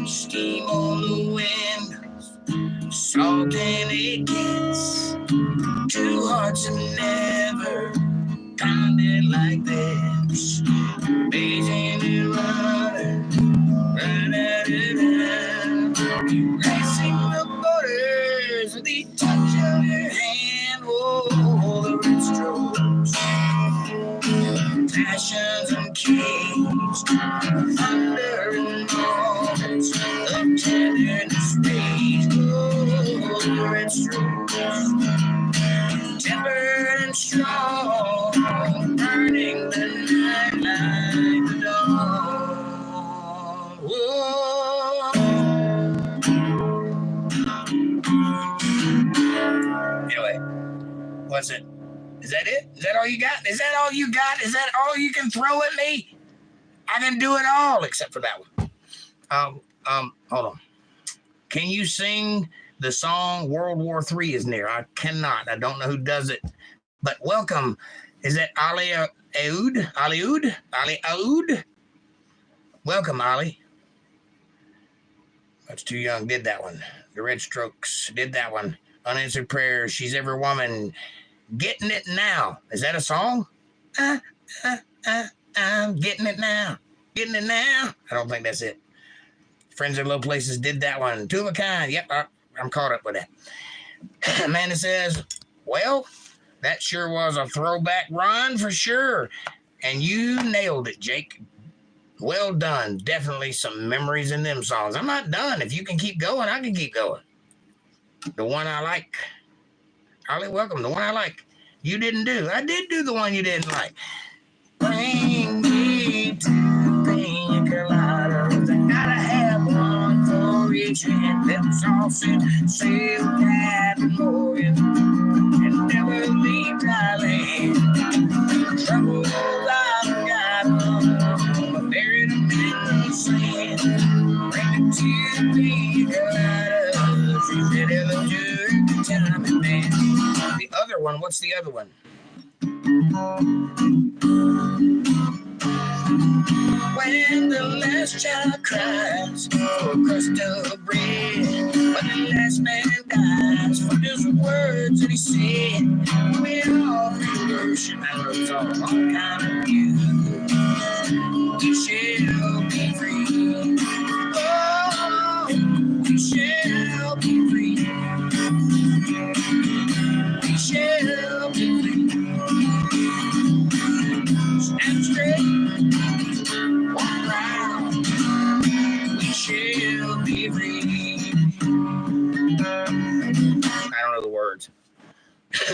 Steam on the windows, salt and it gets. Two hearts have never pounded like this. Beijing and running, racing the borders with the touch of your hand. Oh, the red strokes, passions uncaged, thunder and moments of tenderness rage. Oh, the red strokes, tempered and strong, burning the night like the dawn. Whoa. Anyway, what's it? Is that it? Is that all you got? Is that all you got? Is that all you can throw at me? I can do it all except for that one. Hold on. Can you sing the song World War III is Near? I cannot. I don't know who does it. But welcome. Is that Ali Aoud? Ali Aoud? Welcome, Ali. That's too young. Did that one. The Red Strokes did that one. Unanswered Prayers. She's Every Woman. Getting It Now. Is that a song? I'm getting it now. Getting it now. I don't think that's it. Friends in Low Places did that one. Two of a Kind. Yep, I'm caught up with that. Amanda says, well, That sure was a throwback run for sure. And you nailed it, Jake. Well done. Definitely some memories in them songs. I'm not done. If you can keep going, I can keep going. The one I like. Holly, welcome. The one I like. You didn't do. I did do the one you didn't like. Bring me to Pina Coladas. I gotta have one for each hand. Them sauces, sail that memorial, and never leave Thailand. Trouble I've got them, but buried them in the sand. Bring it to Pina Coladas. You said it'll do the time and man. The other one, what's the other one? When the last child cries for a crust of bread, when the last man dies for just words that he said, we're all conversion. I love all kind of you. We shall be free. Oh, we shall be free. We shall be free. Stand straight, walk round, we shall be free. I don't know the words.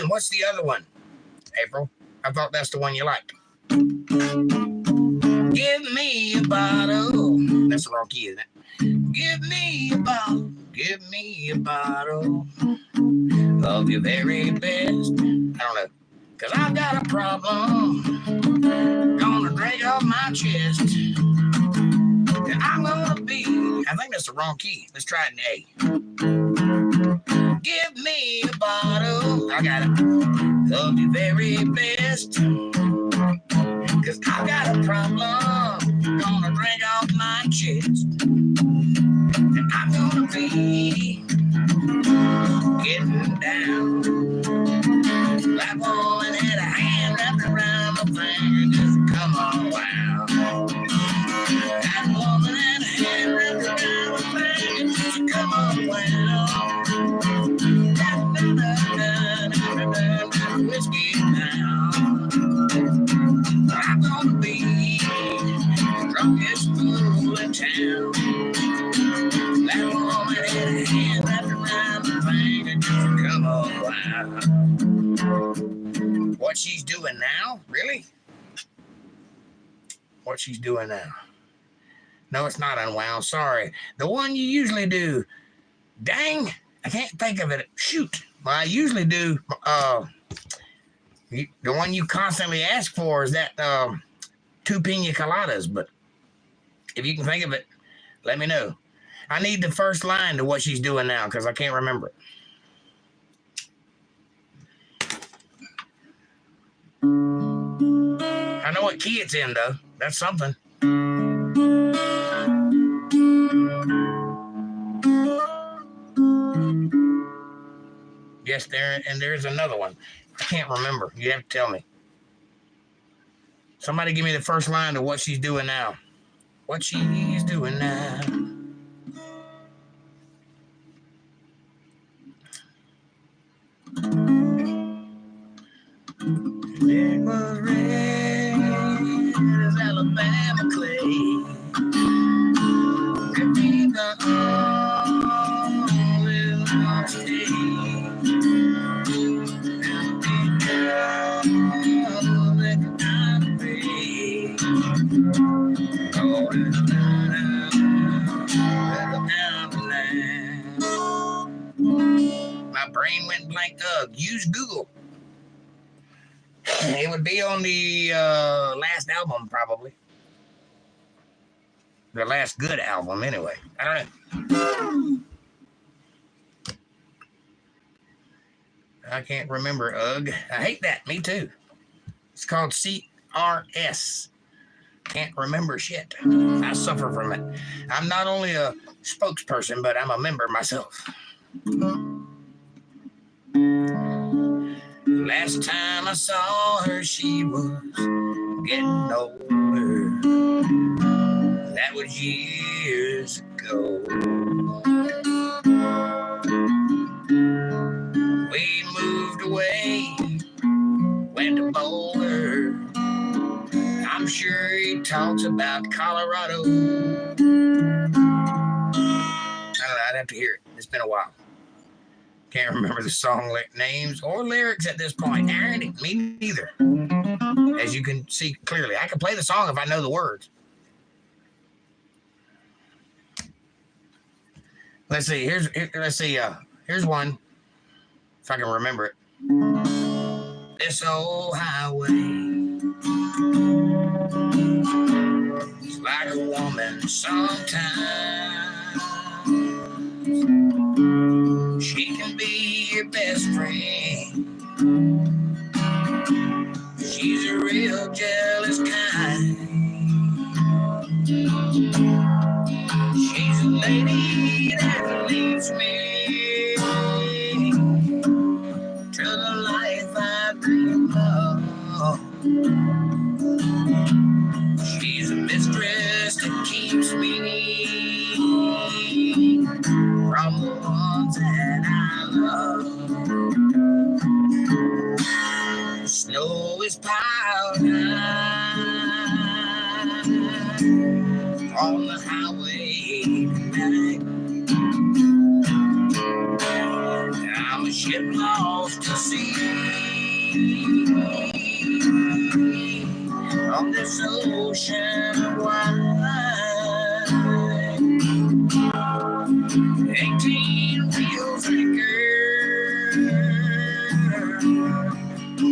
What's the other one, April? I thought that's the one you liked. Give me a bottle. That's the wrong key, isn't it? Give me a bottle. Give me a bottle of your very best. I don't know. Cause I've got a problem. Gonna drink off my chest. And I'm gonna be. I think that's the wrong key. Let's try it in A. Give me a bottle. I got it. Of your very best. Cause I've got a problem. Gonna drink off my chest. And I'm gonna be getting down. That woman had a hand wrapped around my finger, just come on, wow. That woman had a hand wrapped around my finger, just come on, wow. Whiskey now. I'm gonna be the drunkest fool in town. That woman had a hand wrapped around my finger, just come on, wow. What she's doing now? Really? What she's doing now? No, it's not unwound. Sorry. The one you usually do. Dang. I can't think of it. Shoot. Well, I usually do. The one you constantly ask for is that 2 pina coladas. But if you can think of it, let me know. I need the first line to what she's doing now because I can't remember it. I know what key it's in, though. That's something. Yes, there's another one. I can't remember. You have to tell me. Somebody give me the first line to what she's doing now. What she's doing now. It was red as Alabama clay. Drifting the will stay. My brain went blank. Use Google. It would be on the last album, probably. The last good album, anyway. I don't know. I can't remember, ugh. I hate that. Me too. It's called CRS. Can't remember shit. I suffer from it. I'm not only a spokesperson, but I'm a member myself. Last time I saw her, she was getting older. That was years ago. We moved away I'm sure he talks about Colorado. I don't know, I'd have to hear it. It's been a while. Can't remember the song names or lyrics at this point. Aaron, me neither. As you can see clearly, I can play the song if I know the words. Let's see. Here's one. If I can remember it. This old highway is like a woman sometimes. She can be your best friend. She's a real jealous kind. She's a lady that leads me to the life I dream of. She's a mistress that keeps me from the ones that I love. The snow is piled high on the highway tonight. I'm a ship lost to sea on this ocean wide. 18 wheels anchored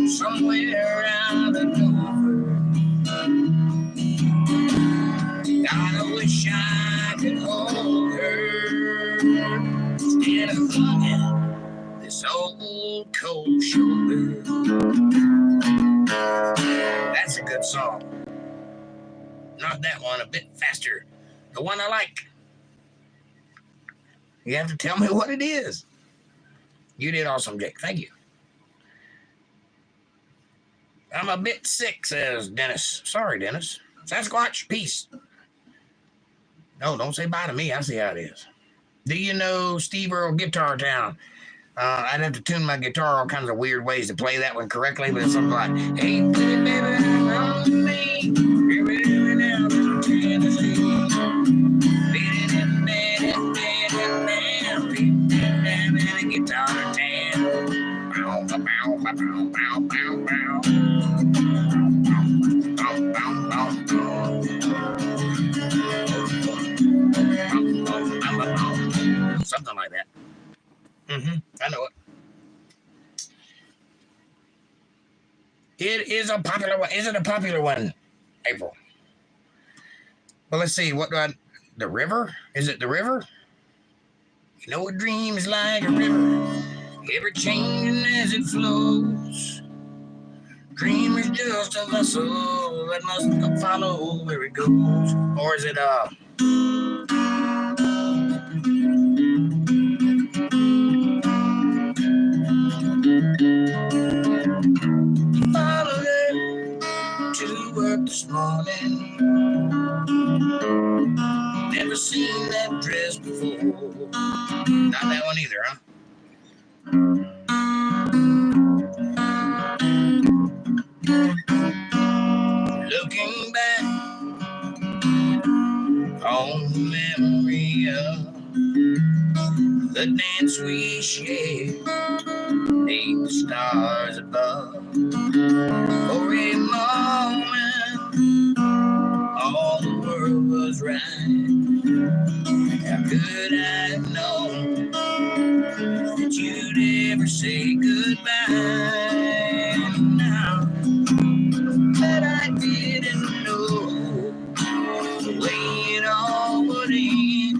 somewhere out of Dover. God, I wish I could hold her instead of hugging this old cold shoulder. That's a good song. Not that one, a bit faster. The one I like. You have to tell me what it is. You did awesome, Jake. Thank you. I'm a bit sick, says Dennis. Sorry, Dennis. Sasquatch, peace. No, don't say bye to me. I see how it is. Do you know Steve Earle Guitar Town? I'd have to tune my guitar all kinds of weird ways to play that one correctly, but it's something like, hey, pretty baby, on me, every now and Tennessee. Guitar Town. Something like that. I know it. It is a popular one. Is it a popular one, April? Well, let's see. The river? Is it the river? You know, a dream is like a river, ever changing as it flows. Dream is just a vessel that must follow where it goes. Or is it followed it to work this morning. Never seen that dress before. Not that one either, huh? Looking back on the memory of the dance we shared beneath the stars above. For a moment, all the world was right. How could I have known that you'd ever say goodbye? Now that I didn't know the way it all would end,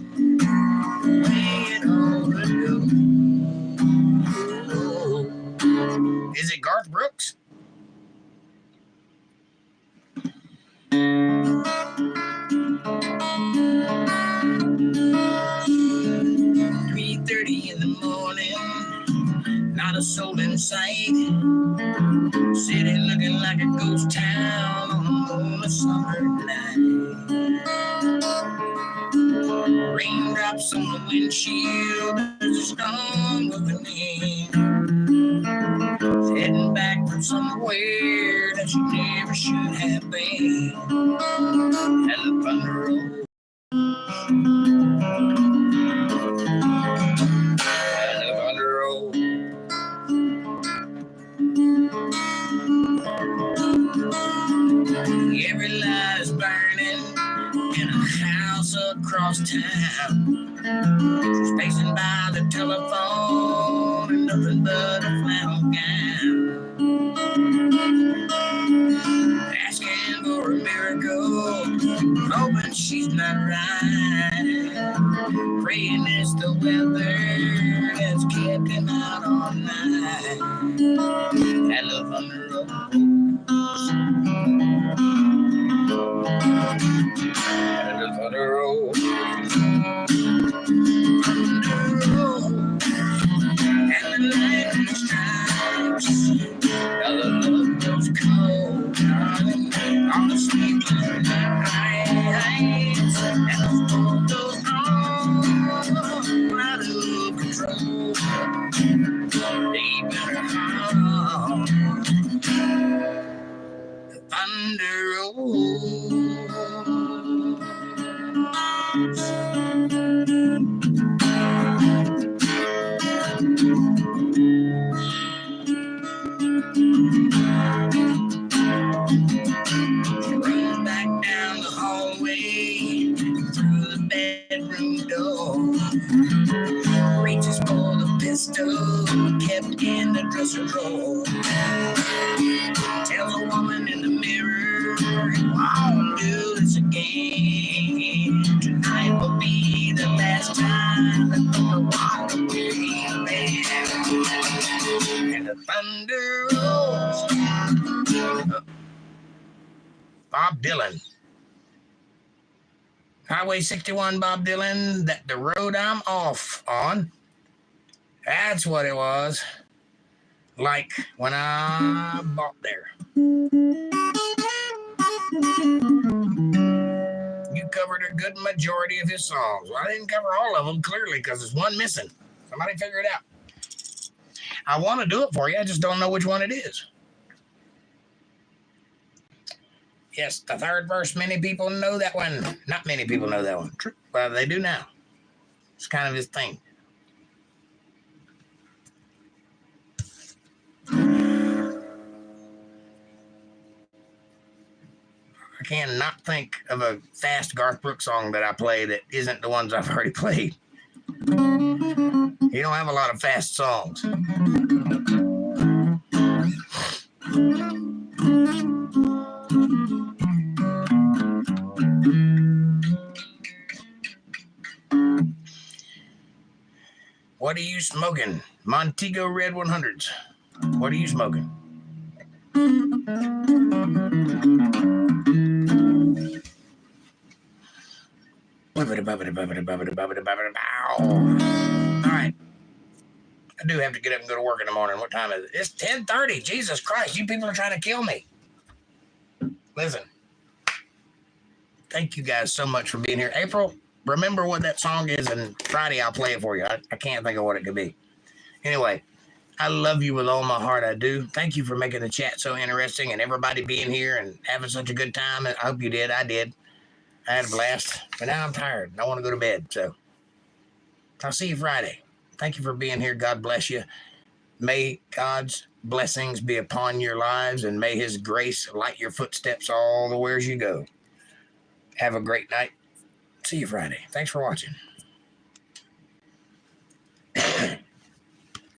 the way it all would go. Is it Garth Brooks? In the morning, not a soul in sight. City looking like a ghost town on a summer night. Raindrops on the windshield, there's a storm moving in. Heading back from somewhere that you never should happy, and the thunder rolls. And the thunder rolls. Every light's burning in a house across town. She's pacing by the telephone in nothing but a flannel gown, asking for a miracle, hoping she's not right, praying it's the weather that's kept him out all night. And the thunder rolls. And the thunder rolls. And the lightning strikes. Now the love goes cold, darling, on the sleepless nights. And the storm goes on, out of control. Deep in her heart, the thunder rolls. Run back down the hallway, through the bedroom door, reaches for the pistol kept in the dresser drawer. Tells a woman in the mirror, I won't do this again. Tonight will be the last time that the walk away, and the thunder rolls. Bob Dylan. Highway 61, Bob Dylan, that the road I'm off on. That's what it was. Like when I bought there. You covered a good majority of his songs. Well, I didn't cover all of them, clearly, because there's one missing. Somebody figure it out. I want to do it for you. I just don't know which one it is. Yes, the third verse, many people know that one. Not many people know that one. Well, they do now. It's kind of his thing. I cannot think of a fast Garth Brooks song that I play that isn't the ones I've already played. He don't have a lot of fast songs. What are you smoking? Montego Red 100s. What are you smoking? All right. I do have to get up and go to work in the morning. What time is it? It's 10:30. Jesus Christ, you people are trying to kill me. Listen. Thank you guys so much for being here. April, remember what that song is, and Friday I'll play it for you. I can't think of what it could be. Anyway, I love you with all my heart. I do. Thank you for making the chat so interesting and everybody being here and having such a good time. I hope you did. I did. I had a blast. But now I'm tired. I want to go to bed. So I'll see you Friday. Thank you for being here. God bless you. May God's blessings be upon your lives, and may his grace light your footsteps all the ways you go. Have a great night. See you Friday. Thanks for watching.